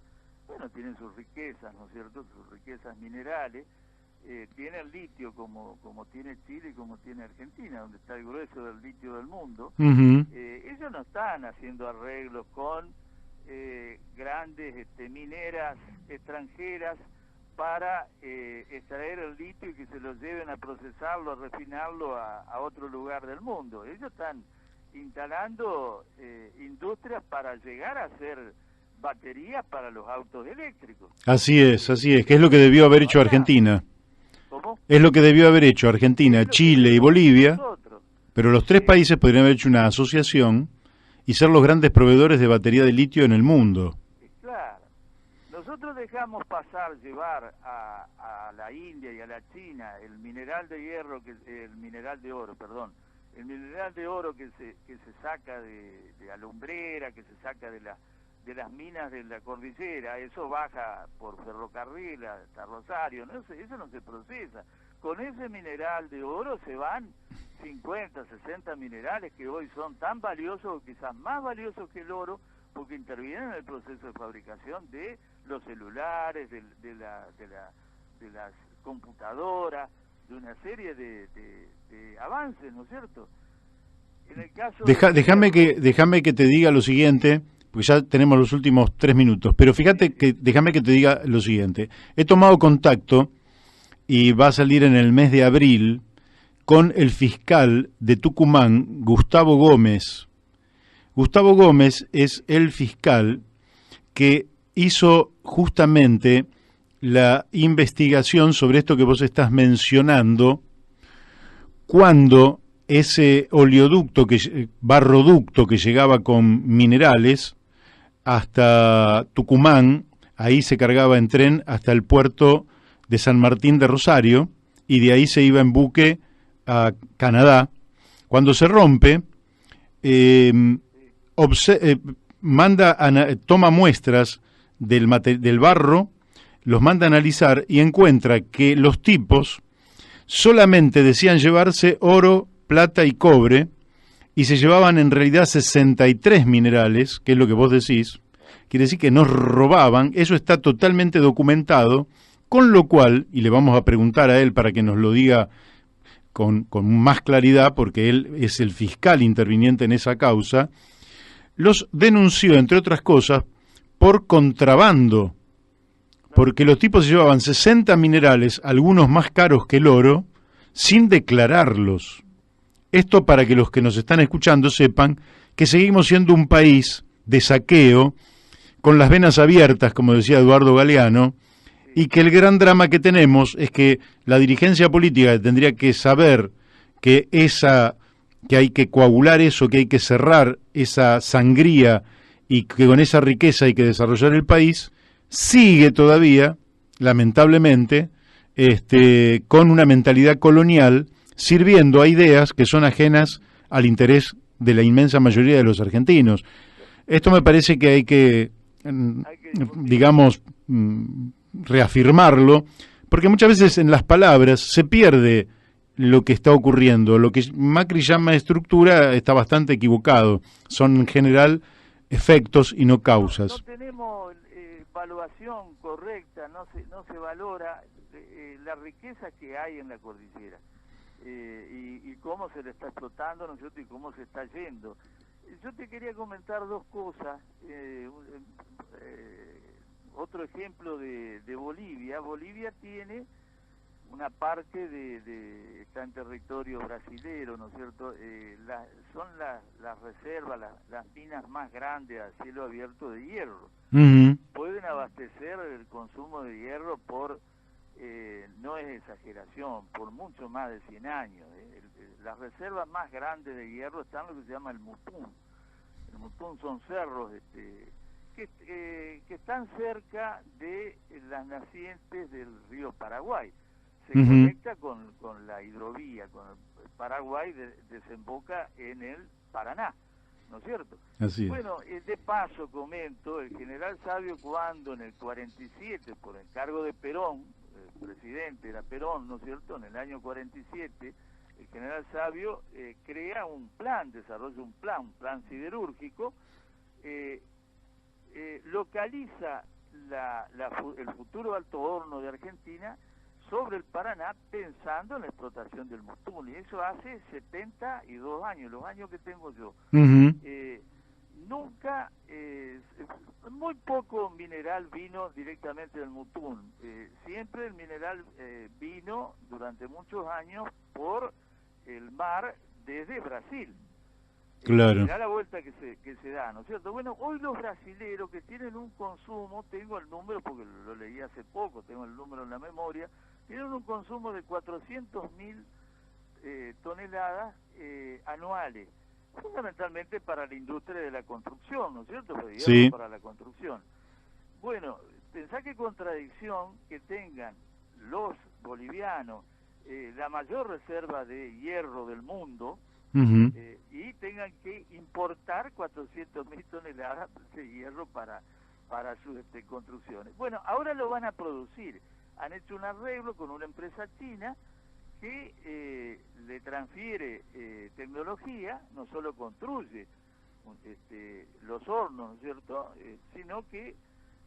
tienen sus riquezas, ¿no es cierto?, sus riquezas minerales, tienen litio como tiene Chile y como tiene Argentina, donde está el grueso del litio del mundo. Ellos no están haciendo arreglos con grandes mineras extranjeras para extraer el litio y que se lo lleven a procesarlo, a refinarlo a otro lugar del mundo. Ellos están instalando industrias para llegar a hacer baterías para los autos eléctricos. Así es, que es lo que debió haber hecho Argentina. ¿Cómo? Es lo que debió haber hecho Argentina, Chile y Bolivia, pero los tres países podrían haber hecho una asociación y ser los grandes proveedores de batería de litio en el mundo. Claro. Nosotros dejamos llevar a la India y a la China el mineral de oro que se saca de alumbrera, que se saca de las minas de la cordillera, eso baja por ferrocarril hasta Rosario, eso no se procesa. Con ese mineral de oro se van 50, 60 minerales que hoy son tan valiosos, o quizás más valiosos que el oro, porque intervienen en el proceso de fabricación de los celulares, de las computadoras, de una serie de avances, ¿no es cierto? En el caso déjame que te diga lo siguiente, porque ya tenemos los últimos 3 minutos, pero fíjate que déjame que te diga lo siguiente. He tomado contacto y va a salir en el mes de abril con el fiscal de Tucumán, Gustavo Gómez. Gustavo Gómez es el fiscal que hizo justamente la investigación sobre esto que vos estás mencionando, cuando ese barroducto que llegaba con minerales hasta Tucumán, ahí se cargaba en tren hasta el puerto de San Martín de Rosario, y de ahí se iba en buque a Canadá. Cuando se rompe, toma muestras del barro, los manda a analizar y encuentra que los tipos solamente decían llevarse oro, plata y cobre, y se llevaban en realidad 63 minerales, que es lo que vos decís. Quiere decir que nos robaban. Eso está totalmente documentado, con lo cual, y le vamos a preguntar a él para que nos lo diga con más claridad, porque él es el fiscal interviniente en esa causa, los denunció, entre otras cosas, por contrabando, porque los tipos se llevaban 60 minerales, algunos más caros que el oro, sin declararlos. Esto para que los que nos están escuchando sepan que seguimos siendo un país de saqueo, con las venas abiertas, como decía Eduardo Galeano, y que el gran drama que tenemos es que la dirigencia política tendría que saber que hay que coagular eso, que hay que cerrar esa sangría y que con esa riqueza hay que desarrollar el país, sigue todavía, lamentablemente, con una mentalidad colonial, sirviendo a ideas que son ajenas al interés de la inmensa mayoría de los argentinos. Esto me parece que hay que digamos, reafirmarlo, porque muchas veces en las palabras se pierde lo que está ocurriendo. Lo que Macri llama estructura está bastante equivocado. Son en general efectos y no causas. No tenemos evaluación correcta, no se valora la riqueza que hay en la cordillera y cómo se le está explotando, ¿no es cierto?, y cómo se está yendo. Yo te quería comentar dos cosas. Otro ejemplo de Bolivia. Bolivia tiene una parte está en territorio brasilero, ¿no es cierto? Son las reservas, las minas más grandes a cielo abierto de hierro. Uh-huh. Pueden abastecer el consumo de hierro por, no es exageración, por mucho más de 100 años. Las reservas más grandes de hierro están en lo que se llama el Mutún. El Mutún son cerros que están cerca de las nacientes del río Paraguay. Se uh-huh. conecta con la hidrovía, con el Paraguay desemboca en el Paraná, ¿no es cierto? Así es. Bueno, de paso comento, el general Sabio, cuando en el 47, por encargo de Perón, el presidente era Perón, ¿no es cierto?, en el año 47, el general Sabio crea desarrolla un plan siderúrgico, localiza el futuro alto horno de Argentina sobre el Paraná, pensando en la explotación del Mutún, y eso hace 72 años, los años que tengo yo. Uh-huh. Nunca, muy poco mineral vino directamente del Mutún, siempre el mineral vino durante muchos años por el mar desde Brasil. Claro. Mirá la vuelta que se da, ¿no es cierto? Bueno, hoy los brasileros que tienen un consumo, tengo el número porque lo leí hace poco, tengo el número en la memoria, tienen un consumo de 400.000 toneladas anuales, fundamentalmente para la industria de la construcción, ¿no es cierto? Sí. Para la construcción. Bueno, pensá qué contradicción que tengan los bolivianos la mayor reserva de hierro del mundo, uh-huh. Y tengan que importar 400.000 toneladas de hierro para sus construcciones. Bueno, ahora lo van a producir. Han hecho un arreglo con una empresa china que le transfiere tecnología, no solo construye los hornos, ¿no es cierto?, sino que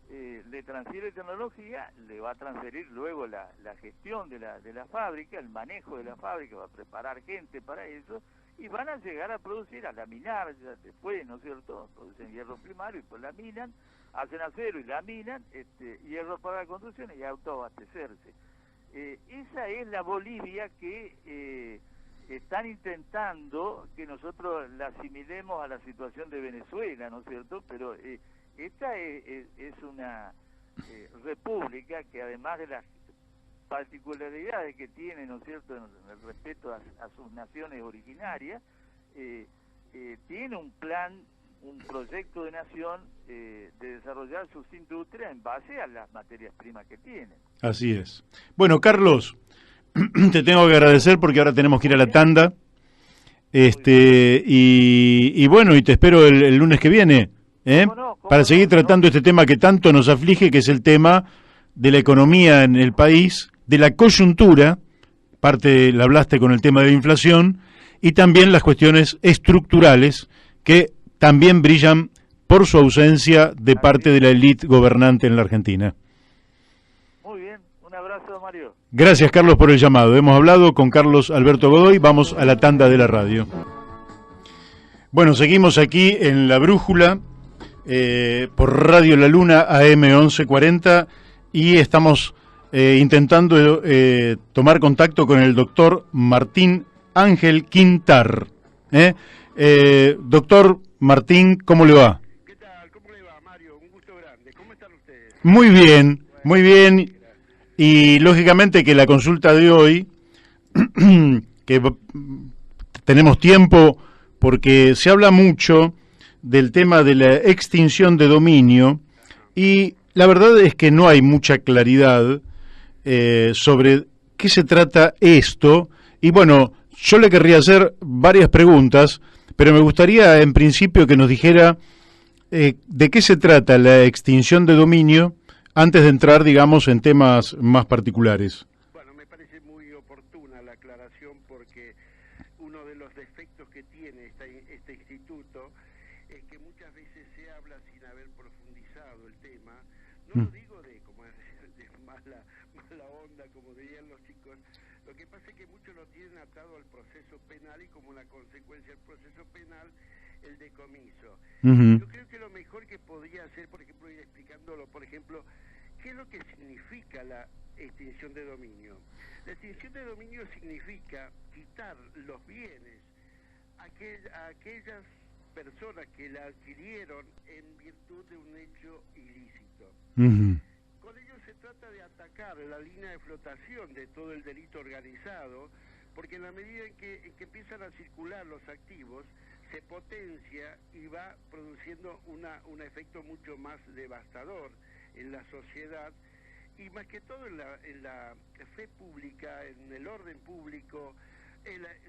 le transfiere tecnología, le va a transferir luego la gestión de la fábrica, el manejo de la fábrica, va a preparar gente para eso, y van a llegar a producir, a laminar ya después, ¿no es cierto?, producen hierro primario y pues laminan, hacen acero y laminan hierro para la construcción y autoabastecerse. Esa es la Bolivia que están intentando que nosotros la asimilemos a la situación de Venezuela, ¿no es cierto?, pero esta es una república que, además de las particularidades que tiene, ¿no es cierto?, en el respeto a sus naciones originarias, tiene un proyecto de nación de desarrollar sus industrias en base a las materias primas que tiene. Así es. Bueno, Carlos, te tengo que agradecer porque ahora tenemos que ir a la tanda. Y bueno, y te espero el lunes que viene, para seguir tratando este tema que tanto nos aflige, que es el tema de la economía en el país, de la coyuntura, parte la hablaste con el tema de la inflación, y también las cuestiones estructurales que también brillan por su ausencia de parte de la élite gobernante en la Argentina. Muy bien, un abrazo, Mario. Gracias, Carlos, por el llamado. Hemos hablado con Carlos Alberto Godoy, vamos a la tanda de la radio. Bueno, seguimos aquí en La Brújula, por Radio La Luna AM 1140, y estamos intentando tomar contacto con el doctor Martín Ángel Quintar. Doctor Martín, ¿cómo le va? ¿Qué tal? ¿Cómo le va, Mario? Un gusto grande. ¿Cómo están ustedes? Muy bien, muy bien. Y lógicamente que la consulta de hoy, que tenemos tiempo porque se habla mucho del tema de la extinción de dominio, y la verdad es que no hay mucha claridad sobre qué se trata esto. Y bueno, yo le querría hacer varias preguntas, pero me gustaría en principio que nos dijera de qué se trata la extinción de dominio antes de entrar, digamos, en temas más particulares. Bueno, me parece muy oportuna la aclaración, porque uno de los defectos que tiene este instituto es que muchas veces se habla sin haber profundizado el tema. No lo digo de mala onda, como dirían los chicos. Lo que pasa es que muchos lo tienen atado al proceso penal, y como una consecuencia del proceso penal, el decomiso. Yo creo que lo mejor que podría hacer, por ejemplo, ir explicándolo, por ejemplo, ¿qué es lo que significa la extinción de dominio? La extinción de dominio significa quitar los bienes a aquellas personas que la adquirieron en virtud de un hecho ilícito. Con ello se trata de atacar la línea de flotación de todo el delito organizado, porque en la medida en que empiezan a circular los activos, se potencia y va produciendo un efecto mucho más devastador en la sociedad, y más que todo en la fe pública, en el orden público.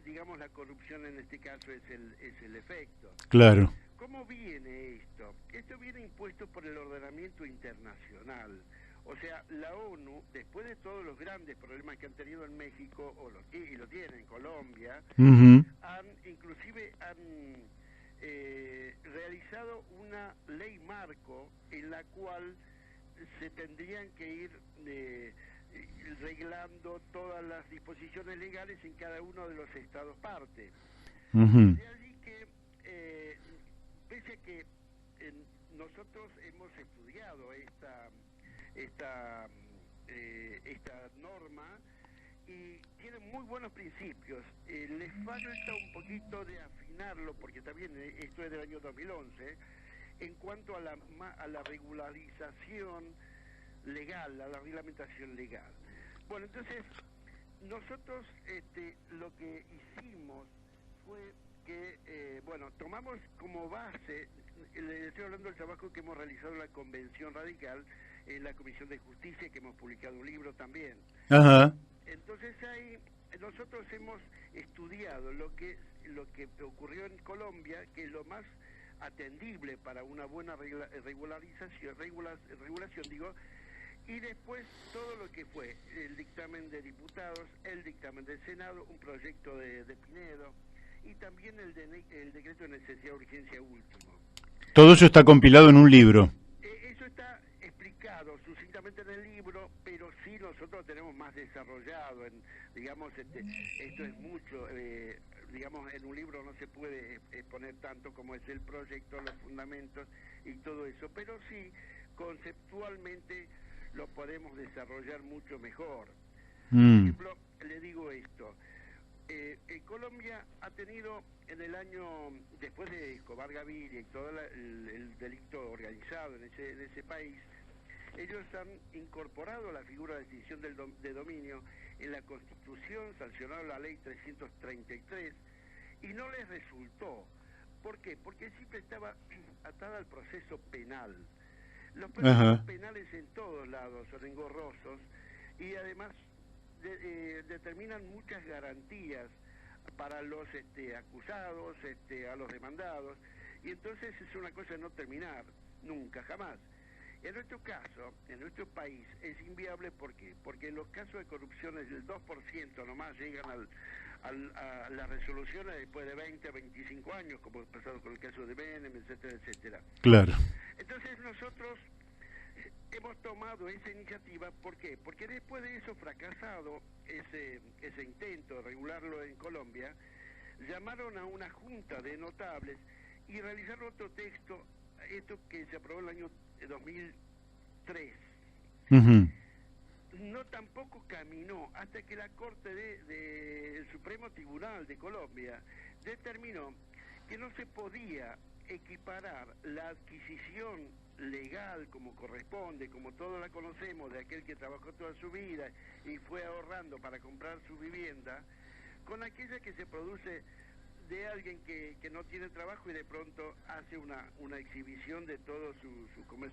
Digamos, la corrupción en este caso es el efecto. Claro. ¿Cómo viene esto? Esto viene impuesto por el ordenamiento internacional. O sea, la ONU, después de todos los grandes problemas que han tenido en México, y lo tienen en Colombia, inclusive han realizado una ley marco en la cual se tendrían que ir reglando todas las disposiciones legales en cada uno de los estados parte. De allí que, pese a que nosotros hemos estudiado esta norma, y tiene muy buenos principios, les falta un poquito de afinarlo, porque también esto es del año 2011, en cuanto a la regularización legal, a la reglamentación legal. Bueno, entonces, nosotros lo que hicimos fue que, tomamos como base, le estoy hablando del trabajo que hemos realizado en la Convención Radical, en la Comisión de Justicia, que hemos publicado un libro también. Ajá. Entonces ahí nosotros hemos estudiado lo que ocurrió en Colombia, que es lo más atendible para una buena regulación, y después todo lo que fue el dictamen de diputados, el dictamen del Senado, un proyecto de Pinedo, y también el decreto de necesidad de urgencia último. Todo eso está compilado en un libro. Eso está explicado sucintamente en el libro, pero sí nosotros lo tenemos más desarrollado. Esto es mucho, digamos, en un libro no se puede exponer tanto como es el proyecto, los fundamentos y todo eso, pero sí, conceptualmente lo podemos desarrollar mucho mejor. Por ejemplo, le digo esto. Colombia ha tenido en el año, después de Escobar Gaviria y todo el delito organizado en ese país, ellos han incorporado la figura de extinción de dominio en la Constitución, sancionaron la ley 333, y no les resultó. ¿Por qué? Porque siempre estaba atada al proceso penal. Los procesos penales en todos lados son engorrosos, y además determinan muchas garantías para los acusados, a los demandados, y entonces es una cosa de no terminar, nunca, jamás. En nuestro caso, en nuestro país, es inviable, ¿por qué? Porque los casos de corrupción es del 2% nomás llegan a las resoluciones después de 20, 25 años, como ha pasado con el caso de Menem, etcétera, etcétera. Claro. Entonces nosotros hemos tomado esa iniciativa, ¿por qué? Porque después de eso fracasado, ese intento de regularlo en Colombia, llamaron a una junta de notables y realizaron otro texto, esto que se aprobó en el año 2003. No tampoco caminó hasta que la Corte del Supremo Tribunal de Colombia determinó que no se podía equiparar la adquisición legal como corresponde, como todos la conocemos, de aquel que trabajó toda su vida y fue ahorrando para comprar su vivienda, con aquella que se produce de alguien que no tiene trabajo y de pronto hace una exhibición de todos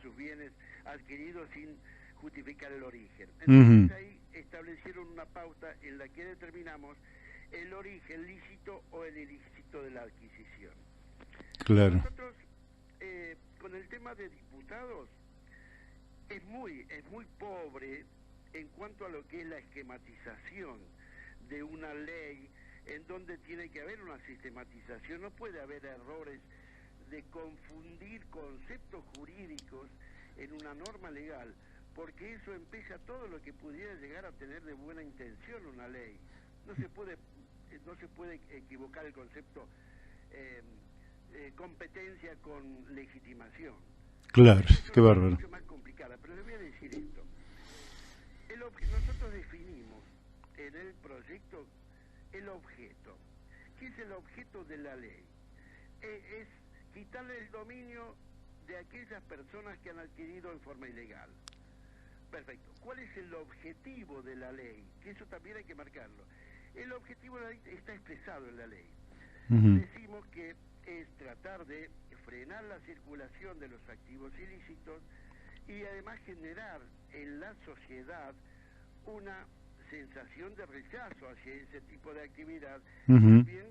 sus bienes adquiridos sin justificar el origen. Entonces ahí establecieron una pauta en la que determinamos el origen lícito o el ilícito de la adquisición. Claro. Nosotros, con el tema de diputados, es muy pobre en cuanto a lo que es la esquematización de una ley, en donde tiene que haber una sistematización. No puede haber errores de confundir conceptos jurídicos en una norma legal, porque eso empeja todo lo que pudiera llegar a tener de buena intención una ley. No se puede equivocar el concepto competencia con legitimación. Claro, qué bárbaro. Es mucho más complicada, pero les voy a decir esto. Nosotros definimos en el proyecto el objeto. ¿Qué es el objeto de la ley? Es quitarle el dominio de aquellas personas que han adquirido en forma ilegal. Perfecto. ¿Cuál es el objetivo de la ley? Que eso también hay que marcarlo. El objetivo de la ley está expresado en la ley. Decimos que es tratar de frenar la circulación de los activos ilícitos y además generar en la sociedad una sensación de rechazo hacia ese tipo de actividad, también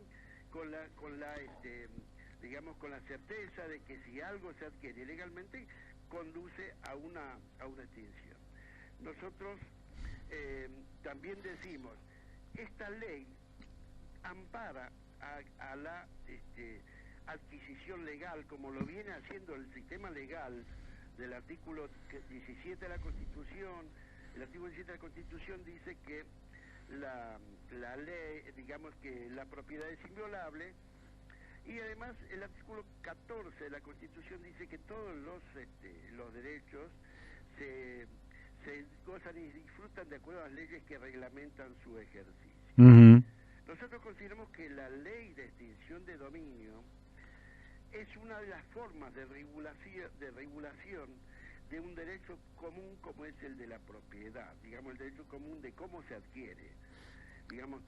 con la certeza de que si algo se adquiere ilegalmente conduce a una extinción. Nosotros también decimos, esta ley ampara a la adquisición legal, como lo viene haciendo el sistema legal del artículo 17 de la Constitución. El artículo 17 de la Constitución dice que la ley, digamos que la propiedad es inviolable, y además el artículo 14 de la Constitución dice que todos los derechos se gozan y disfrutan de acuerdo a las leyes que reglamentan su ejercicio. Nosotros consideramos que la ley de extinción de dominio es una de las formas de regulación de un derecho común como es el de la propiedad, digamos, el derecho común de cómo se adquiere, digamos.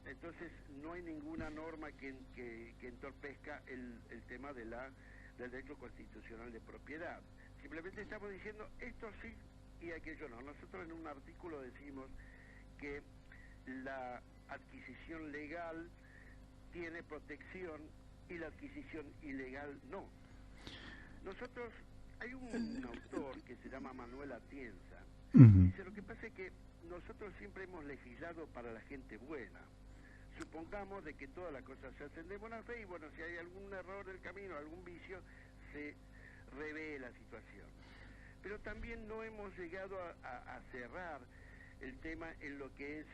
Entonces no hay ninguna norma que entorpezca el tema del derecho constitucional de propiedad. Simplemente estamos diciendo esto sí y aquello no. Nosotros en un artículo decimos que la adquisición legal tiene protección y la adquisición ilegal no. Nosotros, hay un autor que se llama Manuel Atienza, dice, lo que pasa es que nosotros siempre hemos legislado para la gente buena. Supongamos de que todas las cosas se hacen de buena fe y bueno, si hay algún error del camino, algún vicio, se revé la situación. Pero también no hemos llegado a cerrar el tema en lo que es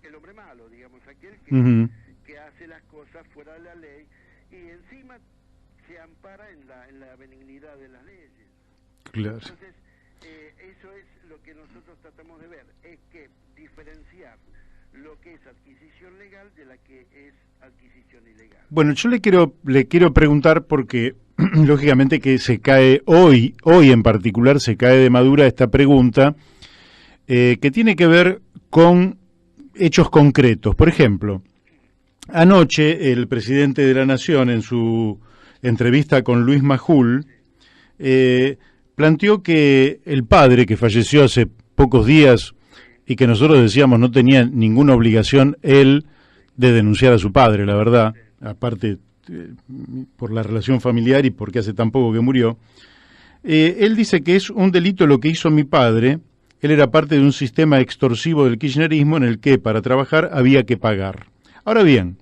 el hombre malo, digamos, aquel que hace las cosas fuera de la ley y encima se ampara en la benignidad de las leyes. Claro. Entonces, eso es lo que nosotros tratamos de ver, es que diferenciar lo que es adquisición legal de la que es adquisición ilegal. Bueno, yo le quiero preguntar porque lógicamente que se cae hoy en particular se cae de madura esta pregunta que tiene que ver con hechos concretos. Por ejemplo, anoche el presidente de la Nación en su entrevista con Luis Majul planteó que el padre que falleció hace pocos días y que nosotros decíamos no tenía ninguna obligación él de denunciar a su padre, la verdad, aparte por la relación familiar y porque hace tan poco que murió. Él dice que es un delito lo que hizo mi padre. Él era parte de un sistema extorsivo del kirchnerismo en el que para trabajar había que pagar. Ahora bien,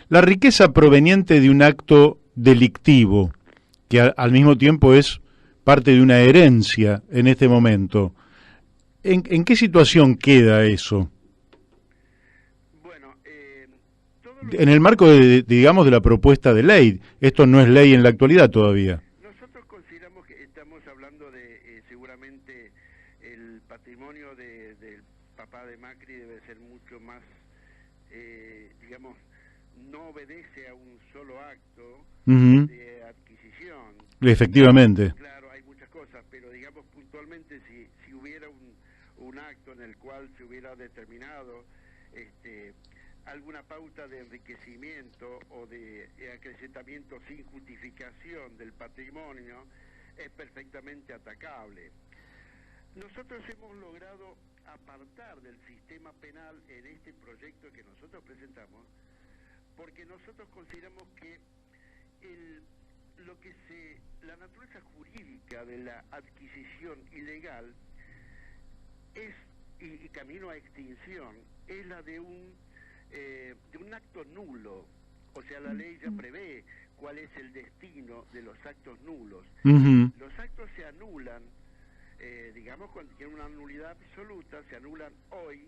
la riqueza proveniente de un acto delictivo, que al mismo tiempo es parte de una herencia en este momento, ¿en qué situación queda eso? Bueno, En el marco, digamos, de la propuesta de ley. Esto no es ley en la actualidad todavía. nosotros consideramos que estamos hablando de seguramente el patrimonio del papá de Macri debe ser mucho más, digamos, no obedece a un solo acto de adquisición. Efectivamente. Claro, hay muchas cosas, pero digamos puntualmente si hubiera un acto en el cual se hubiera determinado alguna pauta de enriquecimiento o de acrecentamiento sin justificación del patrimonio, es perfectamente atacable. Nosotros hemos logrado apartar del sistema penal en este proyecto que nosotros presentamos, porque nosotros consideramos que la naturaleza jurídica de la adquisición ilegal es, y camino a extinción, es la de un acto nulo. O sea, la ley ya prevé cuál es el destino de los actos nulos. Los actos se anulan, digamos, cuando tienen una nulidad absoluta, se anulan hoy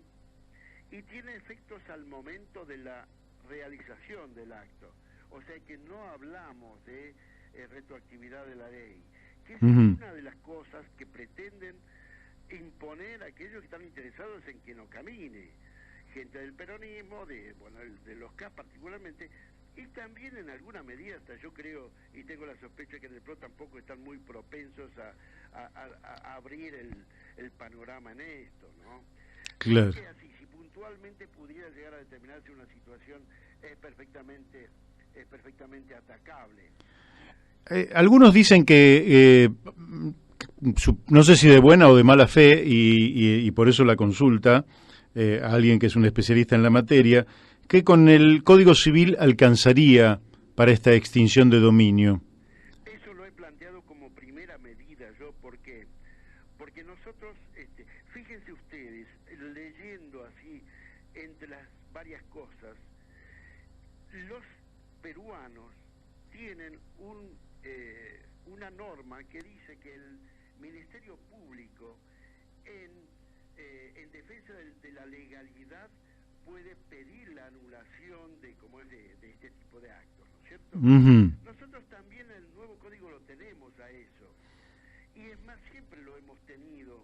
y tiene efectos al momento de la realización del acto. O sea que no hablamos de retroactividad de la ley, que es una de las cosas que pretenden imponer a aquellos que están interesados en que no camine, gente del peronismo, de los K particularmente, y también en alguna medida, hasta yo creo, y tengo la sospecha que en el PRO tampoco están muy propensos a abrir el panorama en esto, ¿no? Claro. Que así, si puntualmente pudiera llegar a determinarse una situación, es perfectamente atacable. Algunos dicen que, no sé si de buena o de mala fe, y por eso la consulta, a alguien que es un especialista en la materia, que con el Código Civil alcanzaría para esta extinción de dominio. Eso lo he planteado como primera medida yo, ¿por qué? Porque nosotros, fíjense ustedes, leyendo así entre las varias cosas, los peruanos tienen una norma que dice que el Ministerio Público en defensa de la legalidad puede pedir la anulación de este tipo de actos, ¿no es cierto? Nosotros también en el nuevo código lo tenemos a eso, y es más, siempre lo hemos tenido.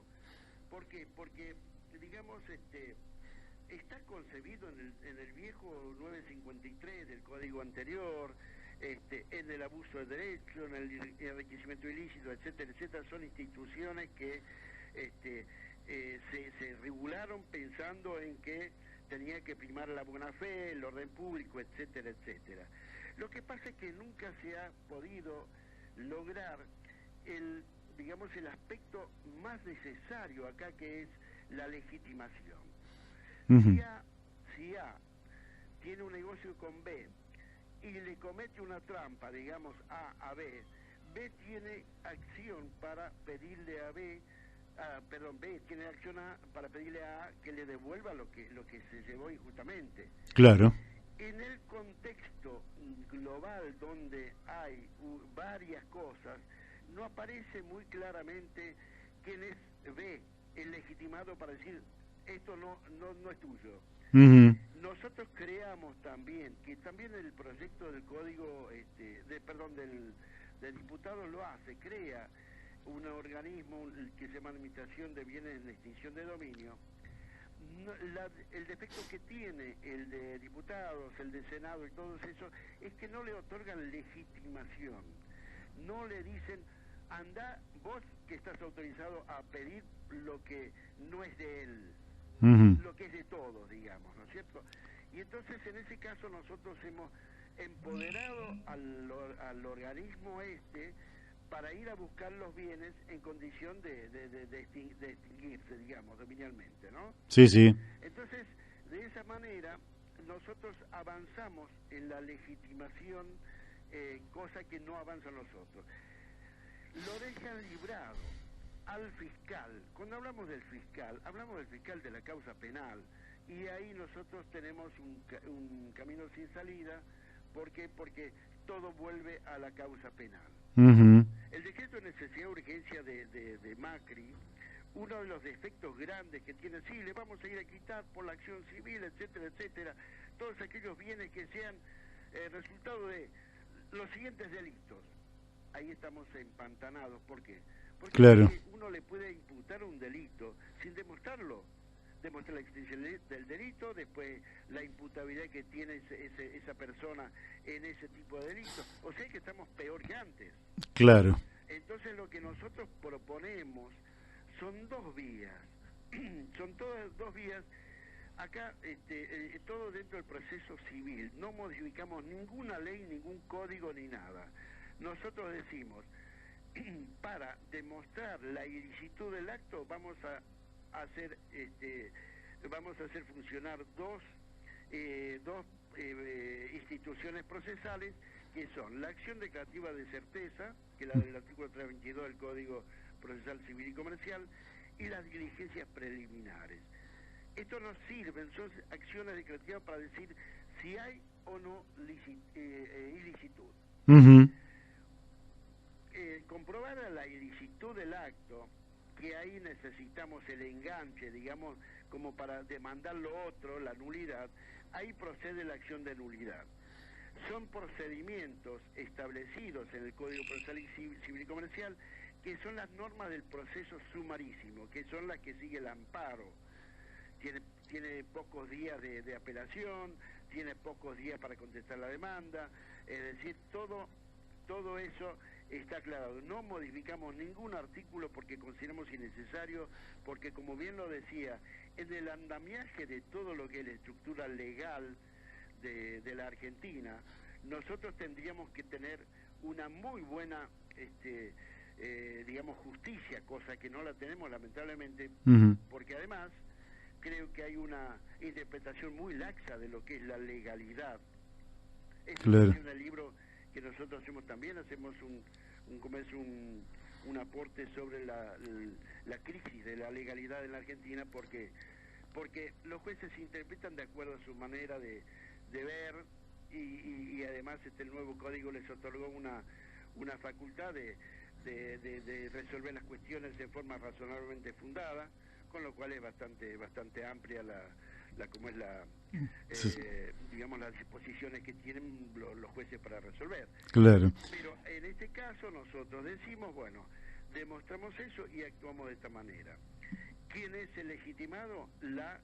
¿Por qué? Porque, digamos, está concebido en el viejo 953 del código anterior, en el abuso de derecho, en el enriquecimiento ilícito, etcétera, etcétera. Son instituciones que se regularon pensando en que tenía que primar la buena fe, el orden público, etcétera, etcétera. Lo que pasa es que nunca se ha podido lograr el aspecto más necesario acá, que es la legitimación. Si A tiene un negocio con B y le comete una trampa, digamos a B, B tiene acción para pedirle a B tiene acción para pedirle a A que le devuelva lo que se llevó injustamente. Claro. En el contexto global donde hay varias cosas, no aparece muy claramente quién es B, el legitimado para decir esto no es tuyo. Nosotros creamos también que también el proyecto del código del diputado lo hace, crea un organismo que se llama Administración de Bienes en Extinción de Dominio. El defecto que tiene el de diputados, el de Senado y todo eso, es que no le otorgan legitimación. No le dicen, anda vos que estás autorizado a pedir lo que no es de él, lo que es de todos, digamos, ¿no es cierto? Y entonces en ese caso nosotros hemos empoderado al organismo para ir a buscar los bienes en condición de extinguirse, digamos, dominialmente, ¿no? Sí, sí. Entonces, de esa manera, nosotros avanzamos en la legitimación, cosa que no avanzan los otros. Lo dejan librado al fiscal. Cuando hablamos del fiscal de la causa penal, y ahí nosotros tenemos un camino sin salida. ¿Por qué? Porque todo vuelve a la causa penal. El decreto de necesidad y urgencia de Macri, uno de los defectos grandes que tiene, sí, le vamos a ir a quitar por la acción civil, etcétera, etcétera, todos aquellos bienes que sean resultado de los siguientes delitos. Ahí estamos empantanados. ¿Por qué? Porque claro, uno le puede imputar un delito sin demostrarlo. Demostrar la extinción del delito, después la imputabilidad que tiene esa persona en ese tipo de delitos. O sea que estamos peor que antes. Claro. Entonces lo que nosotros proponemos son dos vías. Son todas dos vías. Acá todo dentro del proceso civil. No modificamos ninguna ley, ningún código ni nada. Nosotros decimos, para demostrar la ilicitud del acto vamos a hacer funcionar dos instituciones procesales, que son la acción declarativa de certeza, que es la del artículo 322 del Código Procesal Civil y Comercial, y las diligencias preliminares. Esto nos sirven, son acciones declarativas para decir si hay o no ilicitud. Comprobar la ilicitud del acto, que ahí necesitamos el enganche, digamos, como para demandar lo otro, la nulidad, ahí procede la acción de nulidad. Son procedimientos establecidos en el Código Procesal Civil y Comercial, que son las normas del proceso sumarísimo, que son las que sigue el amparo. Tiene pocos días de apelación, tiene pocos días para contestar la demanda, es decir, todo eso está aclarado. No modificamos ningún artículo porque consideramos innecesario, porque como bien lo decía, en el andamiaje de todo lo que es la estructura legal de la Argentina, nosotros tendríamos que tener una muy buena digamos justicia, cosa que no la tenemos lamentablemente, porque además creo que hay una interpretación muy laxa de lo que es la legalidad. Claro. En el libro que nosotros hacemos también, hacemos un aporte sobre la crisis de la legalidad en la Argentina, porque los jueces interpretan de acuerdo a su manera de ver, y además el nuevo código les otorgó una facultad de resolver las cuestiones de forma razonablemente fundada, con lo cual es bastante amplia digamos las disposiciones que tienen los jueces para resolver. Claro. Pero en este caso nosotros decimos, bueno, demostramos eso y actuamos de esta manera. ¿Quién es el legitimado? La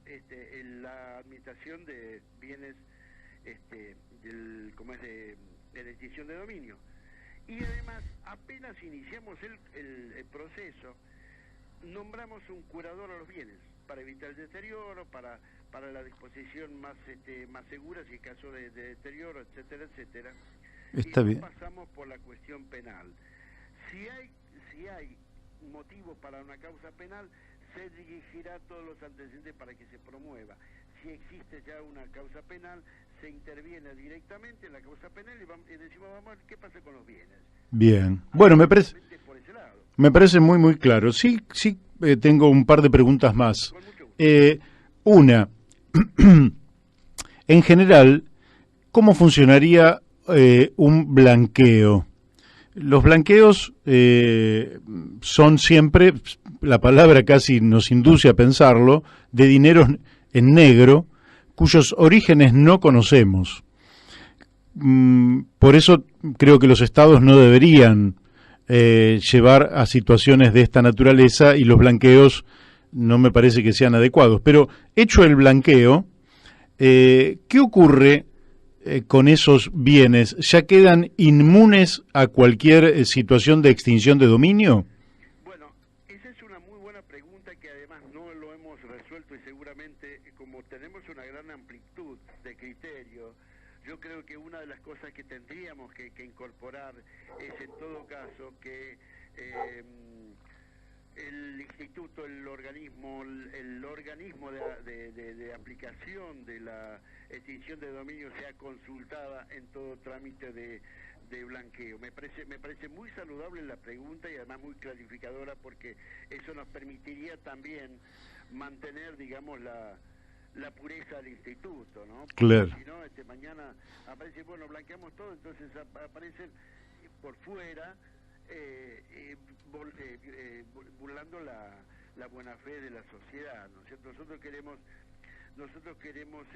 administración de bienes de la extinción de dominio. Y además, apenas iniciamos el proceso, nombramos un curador a los bienes para evitar el deterioro, para la disposición más segura si en caso de deterioro, etcétera, etcétera. Está bien. Pasamos por la cuestión penal. Si hay motivo para una causa penal, se dirigirá a todos los antecedentes para que se promueva. Si existe ya una causa penal, se interviene directamente en la causa penal y decimos, vamos a ver qué pasa con los bienes. Bien. Bueno, me parece muy, muy claro. Sí, tengo un par de preguntas más. Una, en general, ¿cómo funcionaría un blanqueo? Los blanqueos son siempre, la palabra casi nos induce a pensarlo, de dineros en negro, cuyos orígenes no conocemos. Por eso creo que los estados no deberían llevar a situaciones de esta naturaleza, y los blanqueos no me parece que sean adecuados. Pero hecho el blanqueo, ¿qué ocurre con esos bienes? ¿Ya quedan inmunes a cualquier situación de extinción de dominio? Bueno, esa es una muy buena pregunta que además no lo hemos resuelto, y seguramente como tenemos una gran amplitud de criterios, yo creo que una de las cosas que tendríamos que incorporar es en todo caso que el instituto, el organismo de aplicación de la extinción de dominio sea consultada en todo trámite de blanqueo. Me parece muy saludable la pregunta y además muy clarificadora, porque eso nos permitiría también mantener, digamos, la pureza del instituto, ¿no? Porque claro. Si no, mañana aparece, bueno, blanqueamos todo, entonces aparecen por fuera burlando la buena fe de la sociedad, ¿no es cierto? Nosotros queremos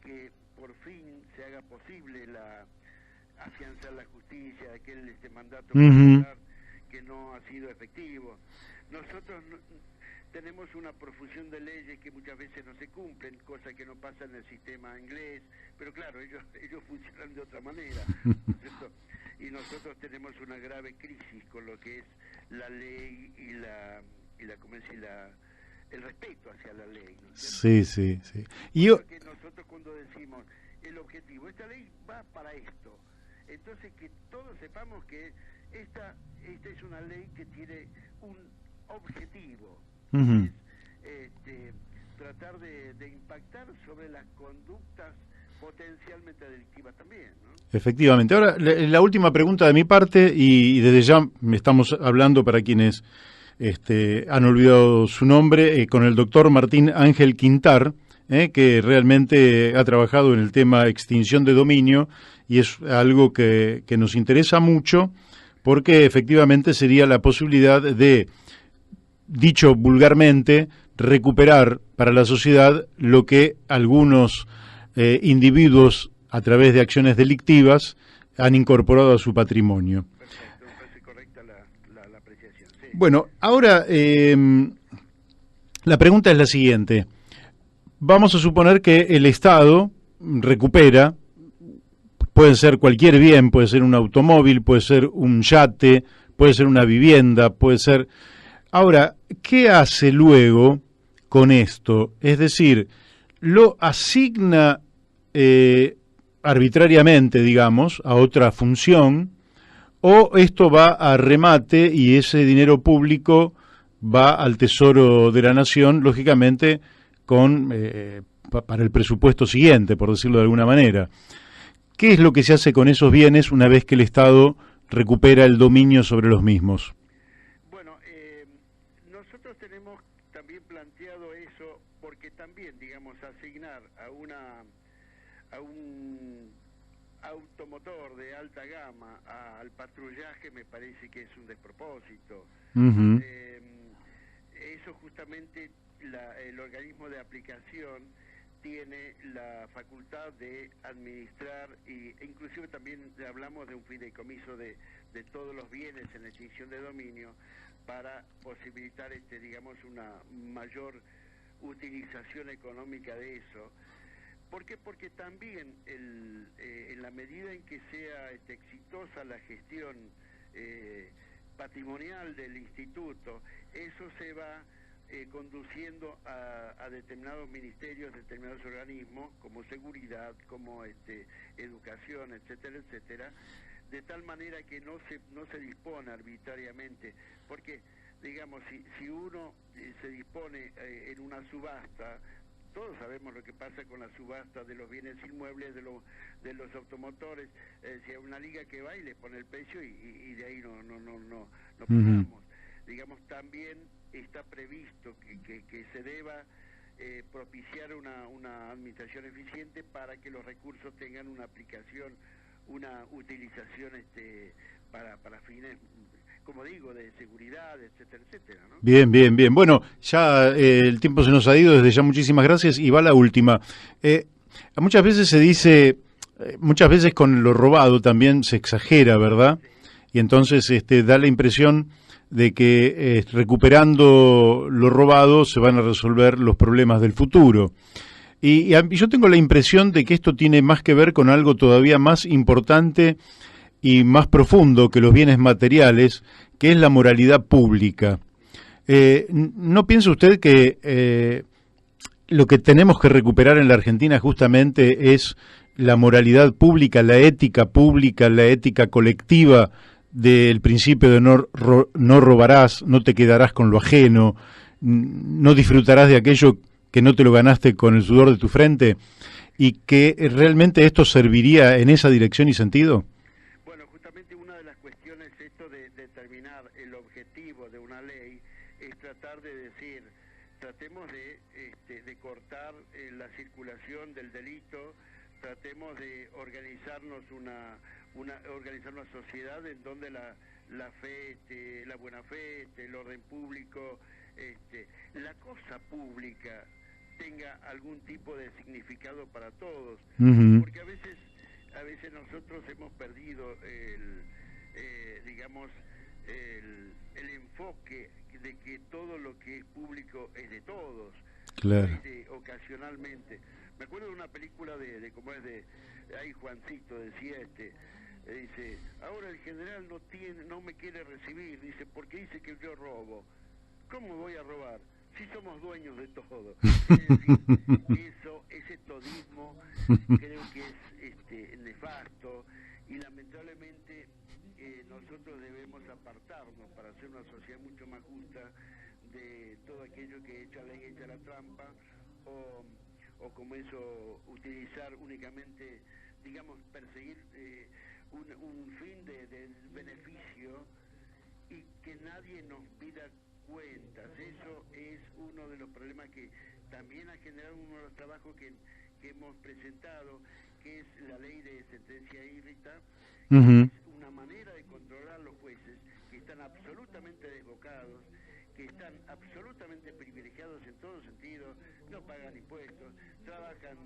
que por fin se haga posible afianzar la justicia, aquel mandato popular que no ha sido efectivo. Nosotros tenemos una profusión de leyes que muchas veces no se cumplen, cosa que no pasa en el sistema inglés, pero claro, ellos funcionan de otra manera, ¿no es cierto? Y nosotros tenemos una grave crisis con lo que es la ley y el respeto hacia la ley, ¿no es cierto? Sí. Y porque nosotros cuando decimos el objetivo, esta ley va para esto, entonces que todos sepamos que esta es una ley que tiene un objetivo, es tratar de impactar sobre las conductas potencialmente delictivas también, ¿no? Efectivamente. Ahora, la última pregunta de mi parte, y desde ya estamos hablando para quienes han olvidado su nombre, con el doctor Martín Ángel Quintar, que realmente ha trabajado en el tema extinción de dominio, y es algo que nos interesa mucho, porque efectivamente sería la posibilidad de, dicho vulgarmente, recuperar para la sociedad lo que algunos individuos, a través de acciones delictivas, han incorporado a su patrimonio. Perfecto, me parece correcta la apreciación. Sí. Bueno, ahora la pregunta es la siguiente. Vamos a suponer que el Estado recupera, puede ser cualquier bien, puede ser un automóvil, puede ser un yate, puede ser una vivienda, puede ser... Ahora, ¿qué hace luego con esto? Es decir, ¿lo asigna arbitrariamente, digamos, a otra función, o esto va a remate y ese dinero público va al Tesoro de la Nación, lógicamente, para el presupuesto siguiente, por decirlo de alguna manera? ¿Qué es lo que se hace con esos bienes una vez que el Estado recupera el dominio sobre los mismos? Bueno, nosotros tenemos también planteado eso, porque también, digamos, asignar a un automotor de alta gama al patrullaje me parece que es un despropósito. Eso justamente el organismo de aplicación tiene la facultad de administrar, e inclusive también hablamos de un fideicomiso de todos los bienes en extinción de dominio, para posibilitar digamos una mayor utilización económica de eso. ¿Por qué? Porque también en la medida en que sea exitosa la gestión patrimonial del instituto, eso se va conduciendo a determinados ministerios, determinados organismos, como seguridad, como educación, etcétera, etcétera, de tal manera que no se dispone arbitrariamente, porque, digamos, si uno se dispone en una subasta, todos sabemos lo que pasa con la subasta de los bienes inmuebles, de los automotores. Si hay una liga que va y le pone el precio y de ahí no pasamos. Digamos, también está previsto que se deba propiciar una administración eficiente para que los recursos tengan una aplicación, una utilización para fines, como digo, de seguridad, etcétera, etcétera, ¿no? Bien. Bueno, ya el tiempo se nos ha ido, desde ya muchísimas gracias, y va la última. Muchas veces se dice, muchas veces con lo robado también se exagera, ¿verdad? Sí. Y entonces da la impresión de que recuperando lo robado se van a resolver los problemas del futuro. Y yo tengo la impresión de que esto tiene más que ver con algo todavía más importante y más profundo que los bienes materiales, que es la moralidad pública. ¿No piensa usted que lo que tenemos que recuperar en la Argentina justamente es la moralidad pública, la ética colectiva del principio de no robarás, no te quedarás con lo ajeno, no disfrutarás de aquello que no te lo ganaste con el sudor de tu frente, y que realmente esto serviría en esa dirección y sentido? Bueno, justamente una de las cuestiones, esto de determinar el objetivo de una ley, es tratar de decir, tratemos de cortar la circulación del delito, tratemos de organizarnos organizar una sociedad en donde la fe, la buena fe, el orden público, la cosa pública tenga algún tipo de significado para todos, porque a veces nosotros hemos perdido el enfoque de que todo lo que es público es de todos. Claro. Ocasionalmente me acuerdo de una película de cómo es ahí Juancito decía dice, ahora el general no me quiere recibir, dice, porque dice que yo robo. ¿Cómo voy a robar si somos dueños de todo? Es decir, ese todismo creo que es nefasto, y lamentablemente nosotros debemos apartarnos para hacer una sociedad mucho más justa de todo aquello que echa ley, echa la trampa, o como eso, utilizar únicamente, digamos, perseguir un fin del beneficio y que nadie nos pida cuentas. Eso es uno de los problemas que también ha generado uno de los trabajos que hemos presentado, que es la ley de sentencia írrita. Es una manera de controlar los jueces que están absolutamente desbocados, que están absolutamente privilegiados en todo sentido, no pagan impuestos, trabajan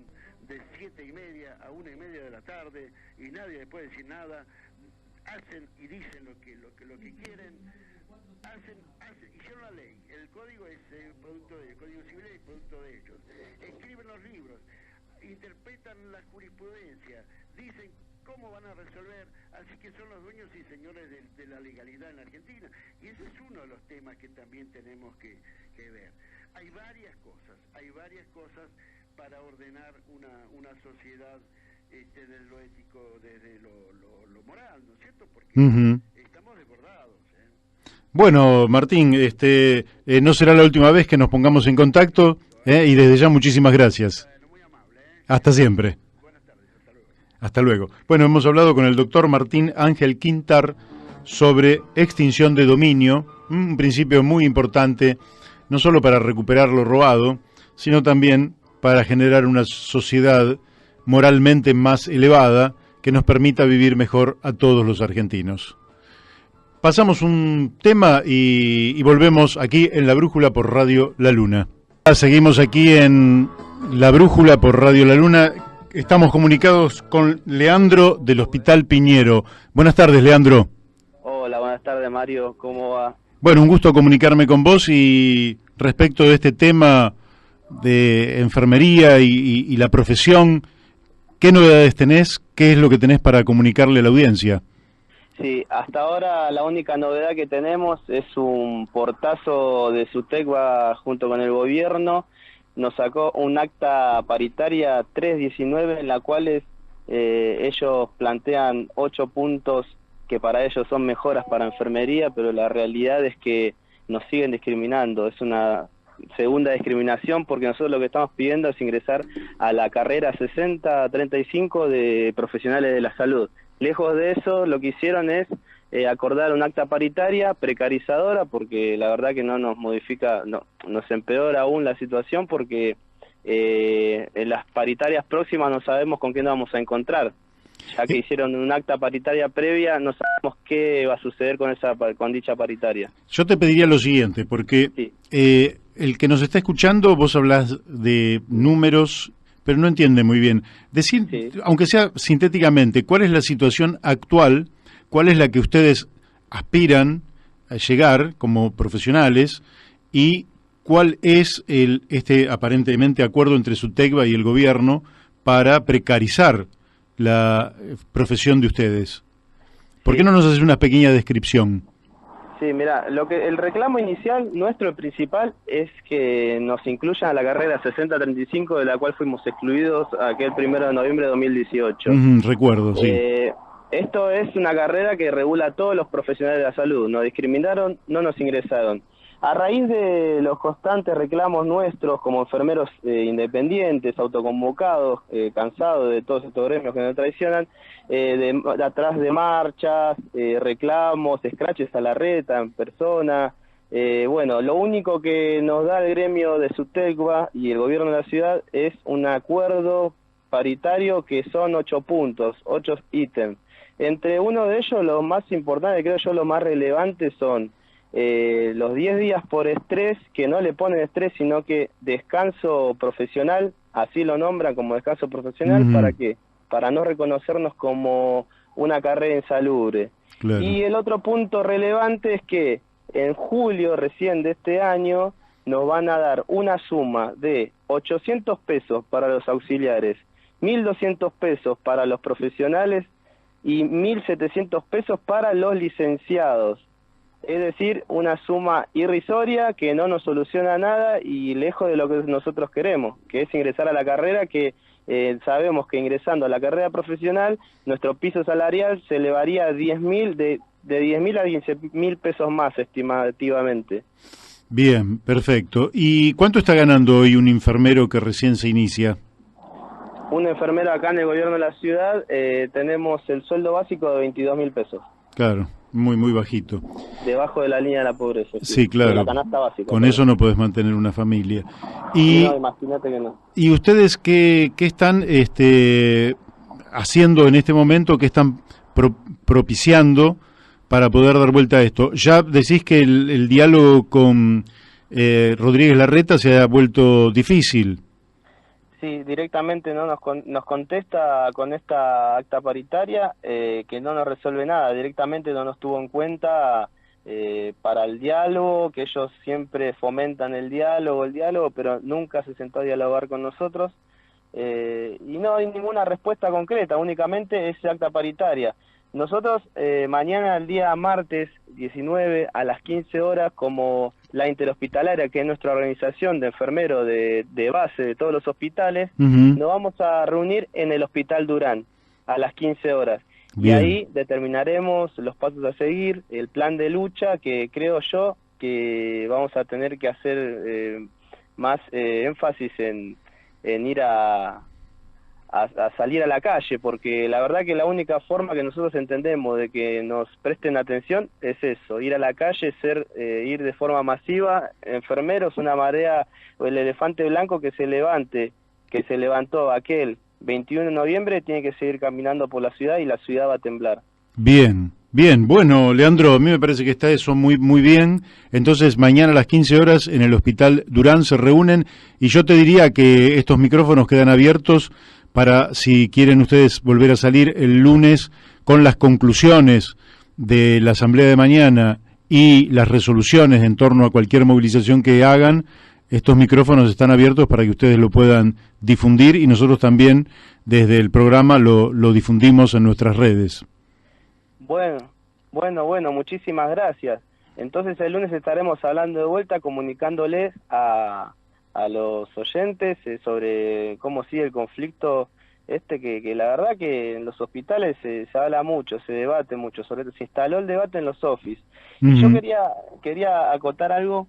de 7:30 a 1:30 de la tarde y nadie les puede decir nada, hacen y dicen lo que quieren, hicieron la ley, el código es producto del Código Civil, es producto de ellos, escriben los libros, interpretan la jurisprudencia, dicen cómo van a resolver, así que son los dueños y señores de la legalidad en Argentina, y ese es uno de los temas que también tenemos que ver. Hay varias cosas para ordenar una sociedad desde lo ético, desde lo moral, ¿no es cierto? Porque estamos desbordados. Bueno, Martín, no será la última vez que nos pongamos en contacto, y desde ya muchísimas gracias. Bueno, muy amable. Hasta siempre. Buenas tardes, hasta luego. Hasta luego. Bueno, hemos hablado con el doctor Martín Ángel Quintar sobre extinción de dominio, un principio muy importante, no solo para recuperar lo robado, sino también para generar una sociedad moralmente más elevada que nos permita vivir mejor a todos los argentinos. Pasamos un tema y volvemos aquí en La Brújula por Radio La Luna. Seguimos aquí en La Brújula por Radio La Luna. Estamos comunicados con Leandro del Hospital Piñero. Buenas tardes, Leandro. Hola, buenas tardes, Mario. ¿Cómo va? Bueno, un gusto comunicarme con vos, y respecto de este tema de enfermería y la profesión, ¿qué novedades tenés? ¿Qué es lo que tenés para comunicarle a la audiencia? Sí, hasta ahora la única novedad que tenemos es un portazo de SUTECBA junto con el gobierno. Nos sacó un acta paritaria 319 en la cual ellos plantean 8 puntos que para ellos son mejoras para enfermería, pero la realidad es que nos siguen discriminando. Es una segunda discriminación, porque nosotros lo que estamos pidiendo es ingresar a la carrera 60-35 de profesionales de la salud. Lejos de eso, lo que hicieron es acordar un acta paritaria precarizadora, porque la verdad que no nos modifica, nos empeora aún la situación, porque en las paritarias próximas no sabemos con qué nos vamos a encontrar. Ya que hicieron un acta paritaria previa, no sabemos qué va a suceder con dicha paritaria. Yo te pediría lo siguiente, porque sí. El que nos está escuchando, vos hablás de números, pero no entiende muy bien. Decir, sí, aunque sea sintéticamente, ¿cuál es la situación actual? ¿Cuál es la que ustedes aspiran a llegar como profesionales? ¿Y cuál es este aparentemente acuerdo entre SUTECBA y el gobierno para precarizar la profesión de ustedes? ¿Por qué no nos haces una pequeña descripción? Sí, mira, el reclamo inicial nuestro, el principal, es que nos incluyan a la carrera 60-35, de la cual fuimos excluidos aquel 1 de noviembre de 2018. Recuerdo, sí. Esto es una carrera que regula a todos los profesionales de la salud. Nos discriminaron, no nos ingresaron. A raíz de los constantes reclamos nuestros como enfermeros independientes, autoconvocados, cansados de todos estos gremios que nos traicionan, de atrás de marchas, reclamos, scratches a la reta en persona. Bueno, lo único que nos da el gremio de SUTECBA y el gobierno de la ciudad es un acuerdo paritario que son 8 puntos, 8 ítems. Entre uno de ellos, lo más importante, creo yo, lo más relevante son los 10 días por estrés, que no le ponen estrés, sino que descanso profesional, así lo nombran como descanso profesional. ¿Para qué? Para no reconocernos como una carrera insalubre. Claro. Y el otro punto relevante es que en julio recién de este año nos van a dar una suma de 800 pesos para los auxiliares, 1.200 pesos para los profesionales y 1.700 pesos para los licenciados. Es decir, una suma irrisoria que no nos soluciona nada y lejos de lo que nosotros queremos, que es ingresar a la carrera, que sabemos que ingresando a la carrera profesional, nuestro piso salarial se elevaría a 10.000, de 10.000 a 15.000 pesos más estimativamente. Bien, perfecto. ¿Y cuánto está ganando hoy un enfermero que recién se inicia? Un enfermero acá en el gobierno de la ciudad, tenemos el sueldo básico de 22.000 pesos. Claro, muy bajito. Debajo de la línea de la pobreza. Sí, claro. De la canasta básica. Con eso no podés mantener una familia. Y, no, imagínate que no. ¿Y ustedes qué están haciendo en este momento, qué están propiciando para poder dar vuelta a esto? Ya decís que el diálogo con Rodríguez Larreta se ha vuelto difícil. Sí, directamente no nos contesta con esta acta paritaria que no nos resuelve nada, directamente no nos tuvo en cuenta para el diálogo, que ellos siempre fomentan el diálogo, pero nunca se sentó a dialogar con nosotros y no hay ninguna respuesta concreta, únicamente es acta paritaria. Nosotros mañana, el día martes 19 a las 15 horas, como la Interhospitalaria, que es nuestra organización de enfermeros de base de todos los hospitales, nos vamos a reunir en el Hospital Durán a las 15 horas. Bien. Y ahí determinaremos los pasos a seguir, el plan de lucha, que creo yo que vamos a tener que hacer más énfasis en ir a salir a la calle, porque la verdad que la única forma que nosotros entendemos de que nos presten atención es eso, ir a la calle, ir de forma masiva, enfermeros, una marea, o el elefante blanco que se levantó aquel 21 de noviembre, tiene que seguir caminando por la ciudad y la ciudad va a temblar. Bien, bueno, Leandro, a mí me parece que está eso muy bien. Entonces mañana a las 15 horas en el Hospital Durán se reúnen y yo te diría que estos micrófonos quedan abiertos para, si quieren ustedes volver a salir el lunes con las conclusiones de la asamblea de mañana y las resoluciones en torno a cualquier movilización que hagan, estos micrófonos están abiertos para que ustedes lo puedan difundir y nosotros también desde el programa lo difundimos en nuestras redes. Bueno, muchísimas gracias. Entonces el lunes estaremos hablando de vuelta, comunicándoles a los oyentes sobre cómo sigue el conflicto que la verdad que en los hospitales se habla mucho, se debate mucho, sobre todo se instaló el debate en los office. Y yo quería acotar algo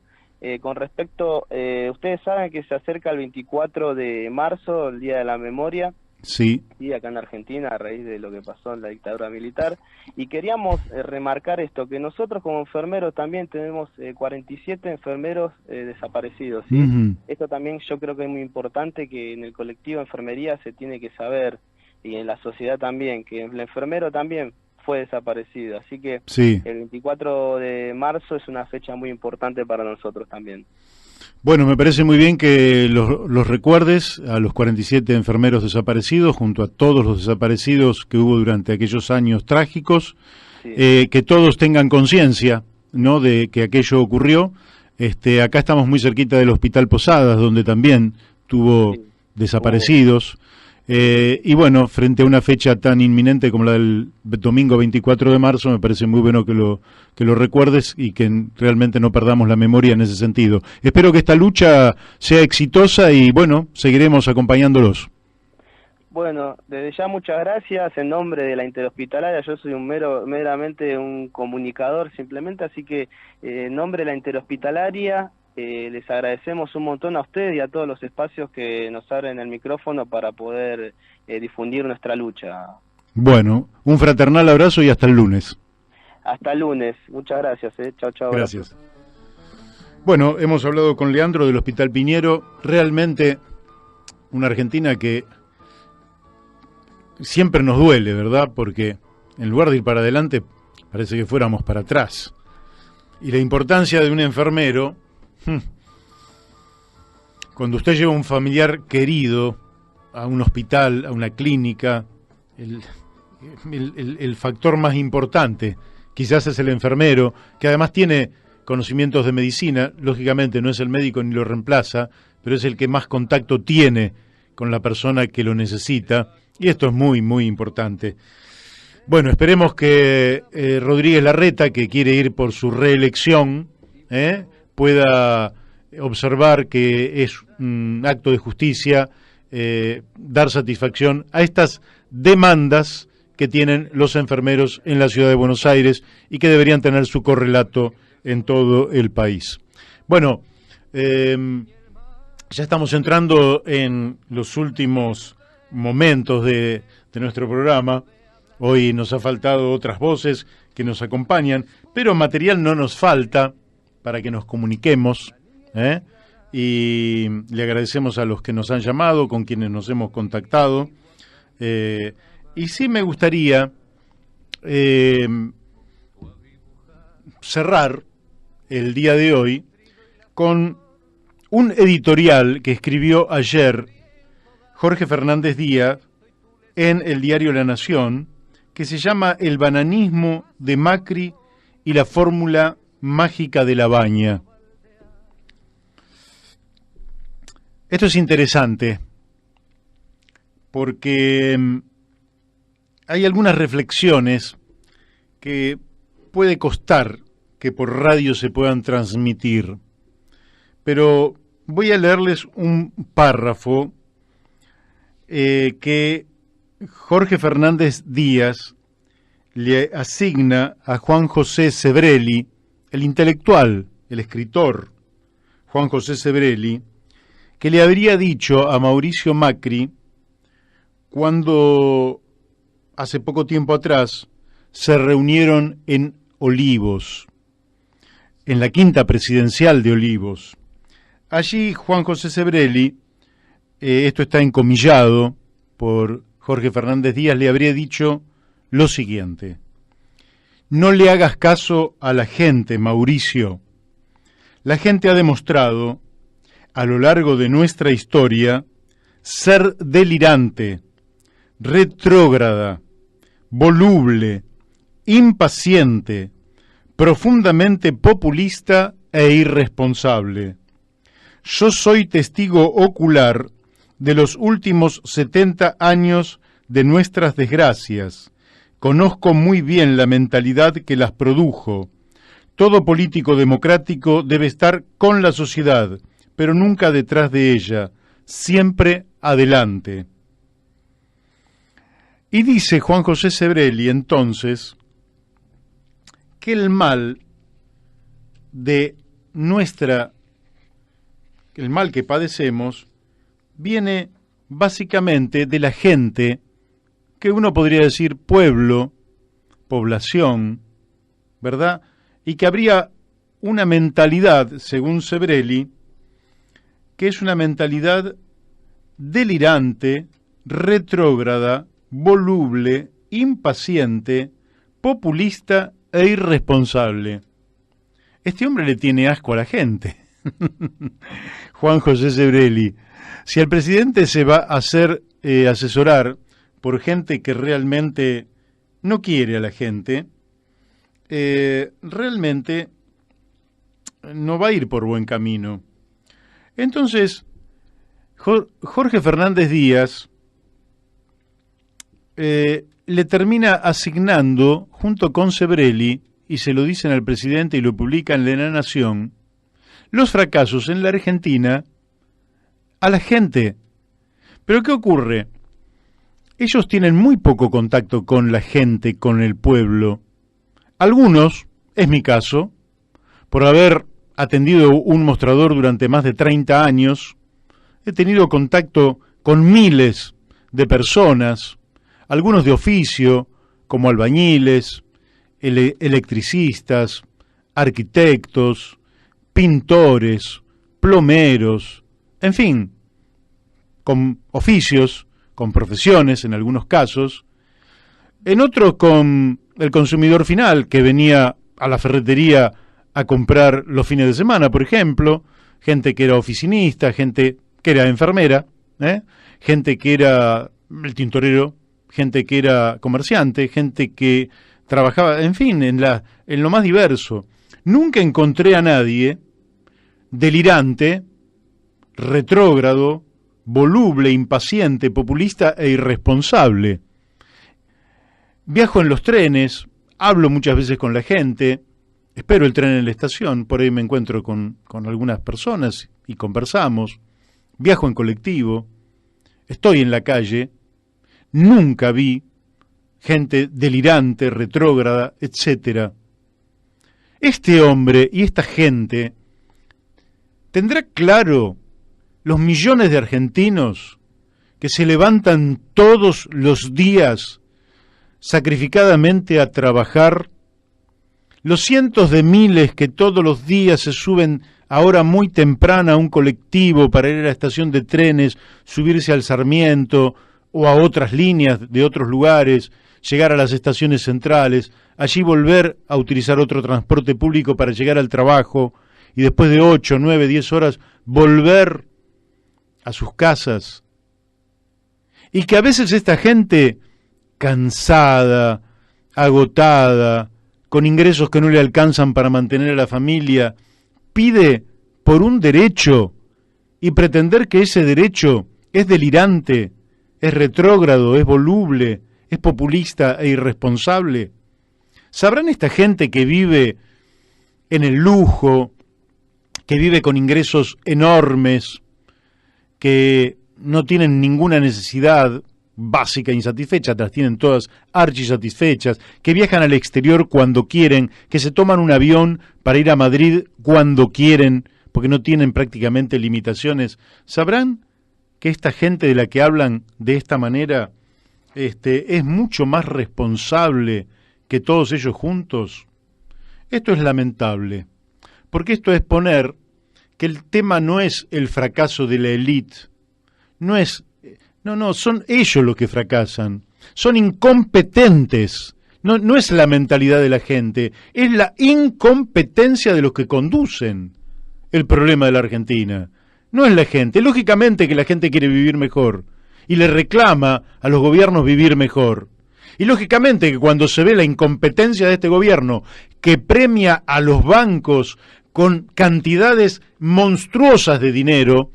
con respecto, ustedes saben que se acerca el 24 de marzo, el Día de la Memoria. Sí. Y acá en Argentina, a raíz de lo que pasó en la dictadura militar, y queríamos remarcar esto, que nosotros como enfermeros también tenemos 47 enfermeros desaparecidos, ¿sí? Esto también yo creo que es muy importante, que en el colectivo de enfermería se tiene que saber, y en la sociedad también, que el enfermero también fue desaparecido, así que sí. El 24 de marzo es una fecha muy importante para nosotros también. Bueno, me parece muy bien que los recuerdes a los 47 enfermeros desaparecidos, junto a todos los desaparecidos que hubo durante aquellos años trágicos, sí. Que todos tengan conciencia, ¿no?, de que aquello ocurrió. Acá estamos muy cerquita del Hospital Posadas, donde también tuvo desaparecidos. Y bueno, frente a una fecha tan inminente como la del domingo 24 de marzo, me parece muy bueno que lo recuerdes y que realmente no perdamos la memoria en ese sentido. Espero que esta lucha sea exitosa y bueno, seguiremos acompañándolos. Bueno, desde ya muchas gracias en nombre de la Interhospitalaria. Yo soy meramente un comunicador simplemente, así que en nombre de la Interhospitalaria les agradecemos un montón a ustedes y a todos los espacios que nos abren el micrófono para poder difundir nuestra lucha. Bueno, un fraternal abrazo y hasta el lunes. Hasta el lunes, muchas gracias. Chao, chao. Gracias. Bueno, hemos hablado con Leandro del Hospital Piñero, realmente una Argentina que siempre nos duele, ¿verdad? Porque en lugar de ir para adelante, parece que fuéramos para atrás. Y la importancia de un enfermero, cuando usted lleva a un familiar querido a un hospital, a una clínica, el factor más importante quizás es el enfermero, que además tiene conocimientos de medicina, lógicamente no es el médico ni lo reemplaza, pero es el que más contacto tiene con la persona que lo necesita, y esto es muy, muy importante. Bueno, esperemos que Rodríguez Larreta, que quiere ir por su reelección, pueda observar que es un acto de justicia dar satisfacción a estas demandas que tienen los enfermeros en la ciudad de Buenos Aires y que deberían tener su correlato en todo el país. Bueno, ya estamos entrando en los últimos momentos de nuestro programa. Hoy nos ha faltado otras voces que nos acompañan, pero material no nos falta para que nos comuniquemos, y le agradecemos a los que nos han llamado, con quienes nos hemos contactado, y sí me gustaría cerrar el día de hoy con un editorial que escribió ayer Jorge Fernández Díaz en el diario La Nación, que se llama El bananismo de Macri y la fórmula mágica de la baña. Esto es interesante porque hay algunas reflexiones que puede costar que por radio se puedan transmitir, pero voy a leerles un párrafo que Jorge Fernández Díaz le asigna a Juan José Sebrelli, el intelectual, el escritor Juan José Sebrelli, que le habría dicho a Mauricio Macri cuando hace poco tiempo atrás se reunieron en Olivos, en la quinta presidencial de Olivos. Allí Juan José Sebrelli, esto está encomillado por Jorge Fernández Díaz, le habría dicho lo siguiente: no le hagas caso a la gente, Mauricio. La gente ha demostrado a lo largo de nuestra historia ser delirante, retrógrada, voluble, impaciente, profundamente populista e irresponsable. Yo soy testigo ocular de los últimos 70 años de nuestras desgracias. Conozco muy bien la mentalidad que las produjo. Todo político democrático debe estar con la sociedad, pero nunca detrás de ella, siempre adelante. Y dice Juan José Sebrelli entonces que el mal que padecemos viene básicamente de la gente, que uno podría decir pueblo, población, ¿verdad? Y que habría una mentalidad, según Sebrelli, que es una mentalidad delirante, retrógrada, voluble, impaciente, populista e irresponsable. Este hombre le tiene asco a la gente. Juan José Sebrelli. Si el presidente se va a hacer asesorar por gente que realmente no quiere a la gente, realmente no va a ir por buen camino. Entonces, Jorge Fernández Díaz le termina asignando, junto con Sebrelli, y se lo dicen al presidente y lo publican en La Nación, los fracasos en la Argentina a la gente. Pero ¿qué ocurre? ellos tienen muy poco contacto con la gente, con el pueblo. Algunos, es mi caso, por haber atendido un mostrador durante más de 30 años, he tenido contacto con miles de personas, algunos de oficio, como albañiles, electricistas, arquitectos, pintores, plomeros, en fin, con oficios, con profesiones en algunos casos, en otros con el consumidor final que venía a la ferretería a comprar los fines de semana, por ejemplo, gente que era oficinista, gente que era enfermera, gente que era el tintorero, gente que era comerciante, gente que trabajaba, en fin, en lo más diverso. Nunca encontré a nadie delirante, retrógrado, voluble, impaciente, populista e irresponsable. Viajo en los trenes, hablo muchas veces con la gente, espero el tren en la estación, por ahí me encuentro con algunas personas y conversamos. Viajo en colectivo, estoy en la calle, nunca vi gente delirante, retrógrada, etcétera. Este hombre y esta gente tendrá claro los millones de argentinos que se levantan todos los días sacrificadamente a trabajar, los cientos de miles que todos los días se suben a hora muy temprana a un colectivo para ir a la estación de trenes, subirse al Sarmiento o a otras líneas de otros lugares, llegar a las estaciones centrales, allí volver a utilizar otro transporte público para llegar al trabajo y después de 8, 9, 10 horas volver a sus casas. Y que a veces esta gente cansada, agotada, con ingresos que no le alcanzan para mantener a la familia, pide por un derecho y pretender que ese derecho es delirante, es retrógrado, es voluble, es populista e irresponsable. ¿Sabrán esta gente que vive en el lujo, que vive con ingresos enormes, que no tienen ninguna necesidad básica insatisfecha, las tienen todas archisatisfechas, que viajan al exterior cuando quieren, que se toman un avión para ir a Madrid cuando quieren, porque no tienen prácticamente limitaciones? ¿Sabrán que esta gente de la que hablan de esta manera es mucho más responsable que todos ellos juntos? Esto es lamentable, porque esto es poner que el tema no es el fracaso de la élite, son ellos los que fracasan, son incompetentes, no es la mentalidad de la gente, es la incompetencia de los que conducen el problema de la Argentina, no es la gente. Lógicamente que la gente quiere vivir mejor y le reclama a los gobiernos vivir mejor, y lógicamente que cuando se ve la incompetencia de este gobierno que premia a los bancos con cantidades monstruosas de dinero,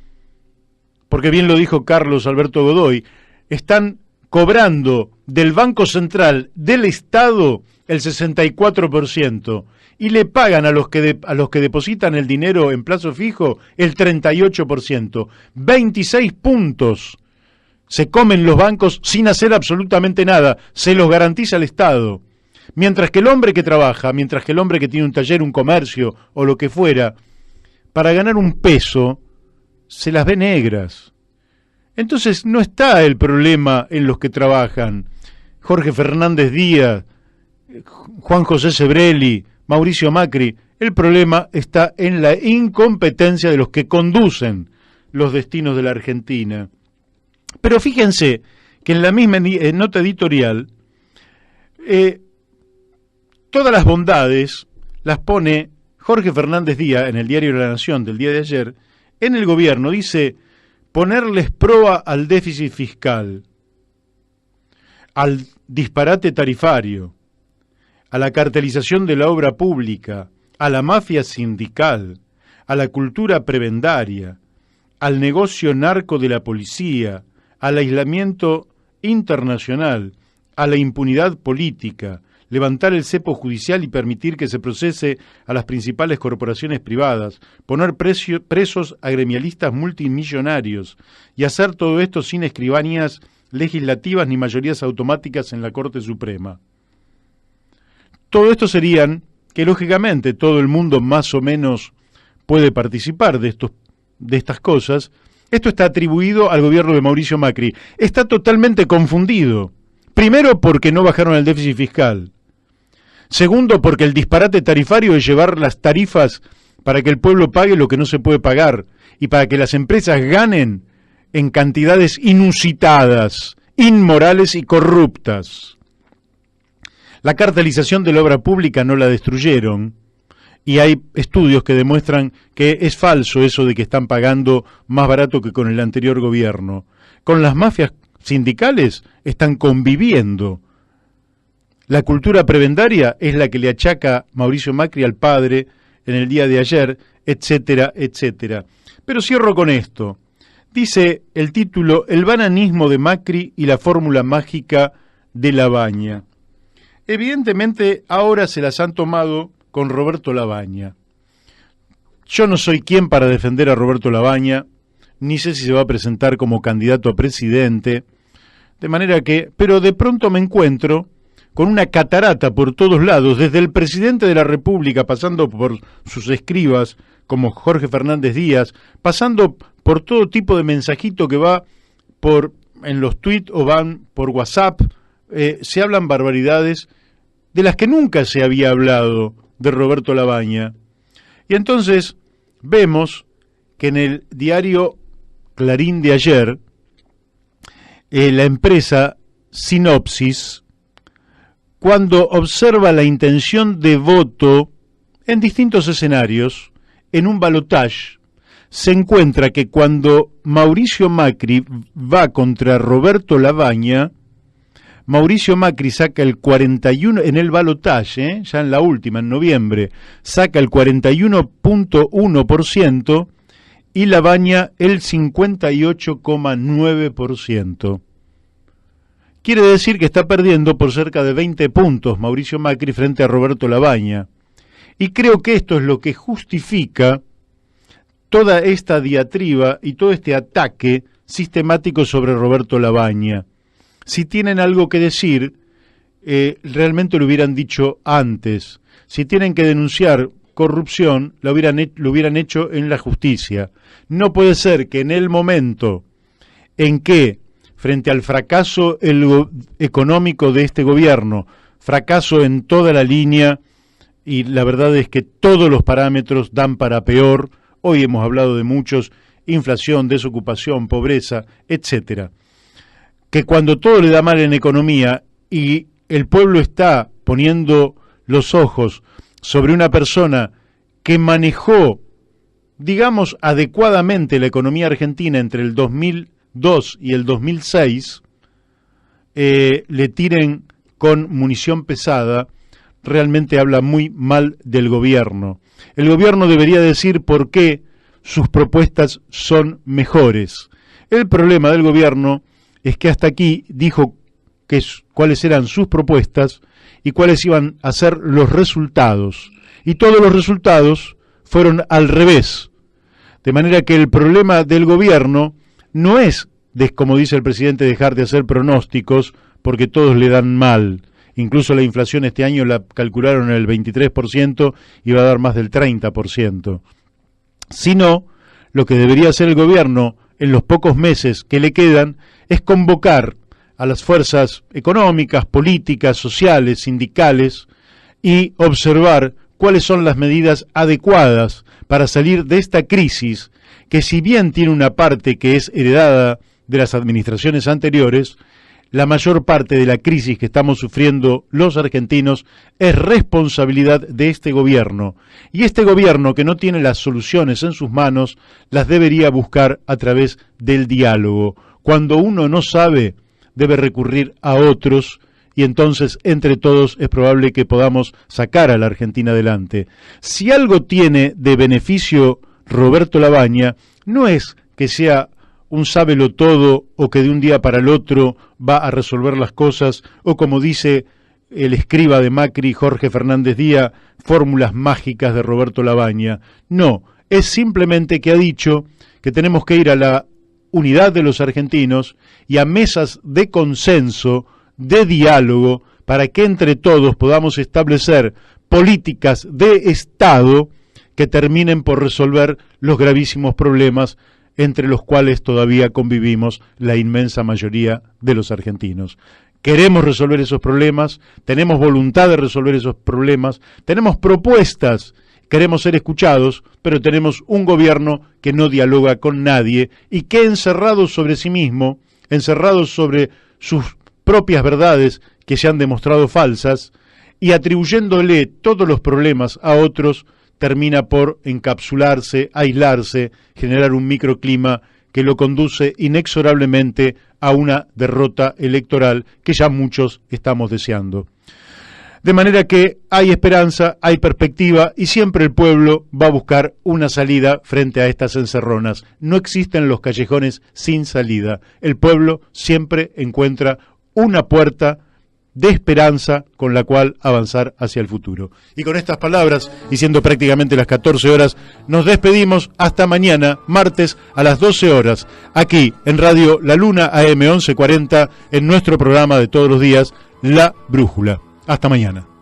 porque bien lo dijo Carlos Alberto Godoy, están cobrando del Banco Central del Estado el 64% y le pagan a los que depositan el dinero en plazo fijo el 38%. 26 puntos se comen los bancos sin hacer absolutamente nada, se los garantiza el Estado. Mientras que el hombre que trabaja, mientras que el hombre que tiene un taller, un comercio o lo que fuera, para ganar un peso, se las ve negras. Entonces no está el problema en los que trabajan. Jorge Fernández Díaz, Juan José Sebrelli, Mauricio Macri, el problema está en la incompetencia de los que conducen los destinos de la Argentina. Pero fíjense que en la misma nota editorial, todas las bondades las pone Jorge Fernández Díaz en el diario La Nación del día de ayer. En el gobierno dice ponerles proa al déficit fiscal, al disparate tarifario, a la cartelización de la obra pública, a la mafia sindical, a la cultura prebendaria, al negocio narco de la policía, al aislamiento internacional, a la impunidad política, levantar el cepo judicial y permitir que se procese a las principales corporaciones privadas, poner presos a gremialistas multimillonarios y hacer todo esto sin escribanías legislativas ni mayorías automáticas en la Corte Suprema. Todo esto serían que, lógicamente, todo el mundo más o menos puede participar de estas cosas. Esto está atribuido al gobierno de Mauricio Macri. Está totalmente confundido. Primero, porque no bajaron el déficit fiscal. Segundo, porque el disparate tarifario es llevar las tarifas para que el pueblo pague lo que no se puede pagar y para que las empresas ganen en cantidades inusitadas, inmorales y corruptas. La cartelización de la obra pública no la destruyeron, y hay estudios que demuestran que es falso eso de que están pagando más barato que con el anterior gobierno. Con las mafias sindicales están conviviendo. La cultura prebendaria es la que le achaca Mauricio Macri al padre en el día de ayer, etcétera, etcétera. Pero cierro con esto. Dice el título: El bananismo de Macri y la fórmula mágica de Labaña. Evidentemente ahora se las han tomado con Roberto Labaña. Yo no soy quien para defender a Roberto Labaña, ni sé si se va a presentar como candidato a presidente, de manera que, pero de pronto me encuentro con una catarata por todos lados, desde el presidente de la República, pasando por sus escribas, como Jorge Fernández Díaz, pasando por todo tipo de mensajito que va en los tweets o van por WhatsApp, se hablan barbaridades de las que nunca se había hablado de Roberto Labaña. Y entonces vemos que en el diario Clarín de ayer, la empresa Sinopsis, cuando observa la intención de voto en distintos escenarios, en un balotaje, se encuentra que cuando Mauricio Macri va contra Roberto Labaña, Mauricio Macri saca el 41% en el balotaje, ya en la última, en noviembre, saca el 41.1% y Labaña el 58.9%. Quiere decir que está perdiendo por cerca de 20 puntos Mauricio Macri frente a Roberto Labaña. Y creo que esto es lo que justifica toda esta diatriba y todo este ataque sistemático sobre Roberto Labaña. Si tienen algo que decir, realmente lo hubieran dicho antes. Si tienen que denunciar corrupción, lo hubieran hecho en la justicia. No puede ser que en el momento en que, frente al fracaso económico de este gobierno, fracaso en toda la línea, y la verdad es que todos los parámetros dan para peor, hoy hemos hablado de muchos, inflación, desocupación, pobreza, etcétera, que cuando todo le da mal en economía y el pueblo está poniendo los ojos sobre una persona que manejó, digamos, adecuadamente la economía argentina entre el 2002 y el 2006, le tiren con munición pesada, realmente habla muy mal del gobierno. El gobierno debería decir por qué sus propuestas son mejores. El problema del gobierno es que hasta aquí dijo cuáles eran sus propuestas y cuáles iban a ser los resultados. Y todos los resultados fueron al revés. De manera que el problema del gobierno no es, como dice el presidente, dejar de hacer pronósticos porque todos le dan mal. Incluso la inflación este año la calcularon en el 23% y va a dar más del 30%. Sino, lo que debería hacer el gobierno en los pocos meses que le quedan es convocar a las fuerzas económicas, políticas, sociales, sindicales y observar cuáles son las medidas adecuadas para salir de esta crisis que, si bien tiene una parte que es heredada de las administraciones anteriores, la mayor parte de la crisis que estamos sufriendo los argentinos es responsabilidad de este gobierno. Y este gobierno, que no tiene las soluciones en sus manos, las debería buscar a través del diálogo. Cuando uno no sabe, debe recurrir a otros, y entonces entre todos es probable que podamos sacar a la Argentina adelante. Si algo tiene de beneficio Roberto Labaña, no es que sea un sábelo todo o que de un día para el otro va a resolver las cosas, o como dice el escriba de Macri, Jorge Fernández Díaz, fórmulas mágicas de Roberto Labaña. No, es simplemente que ha dicho que tenemos que ir a la unidad de los argentinos y a mesas de consenso, de diálogo, para que entre todos podamos establecer políticas de Estado que terminen por resolver los gravísimos problemas entre los cuales todavía convivimos la inmensa mayoría de los argentinos. Queremos resolver esos problemas, tenemos voluntad de resolver esos problemas, tenemos propuestas, queremos ser escuchados, pero tenemos un gobierno que no dialoga con nadie y que encerrado sobre sí mismo, encerrado sobre sus propias verdades que se han demostrado falsas y atribuyéndole todos los problemas a otros, termina por encapsularse, aislarse, generar un microclima que lo conduce inexorablemente a una derrota electoral que ya muchos estamos deseando. De manera que hay esperanza, hay perspectiva y siempre el pueblo va a buscar una salida frente a estas encerronas. No existen los callejones sin salida. El pueblo siempre encuentra una puerta de esperanza con la cual avanzar hacia el futuro. Y con estas palabras, y siendo prácticamente las 14 horas, nos despedimos hasta mañana, martes a las 12 horas, aquí en Radio La Luna AM 1140, en nuestro programa de todos los días, La Brújula. Hasta mañana.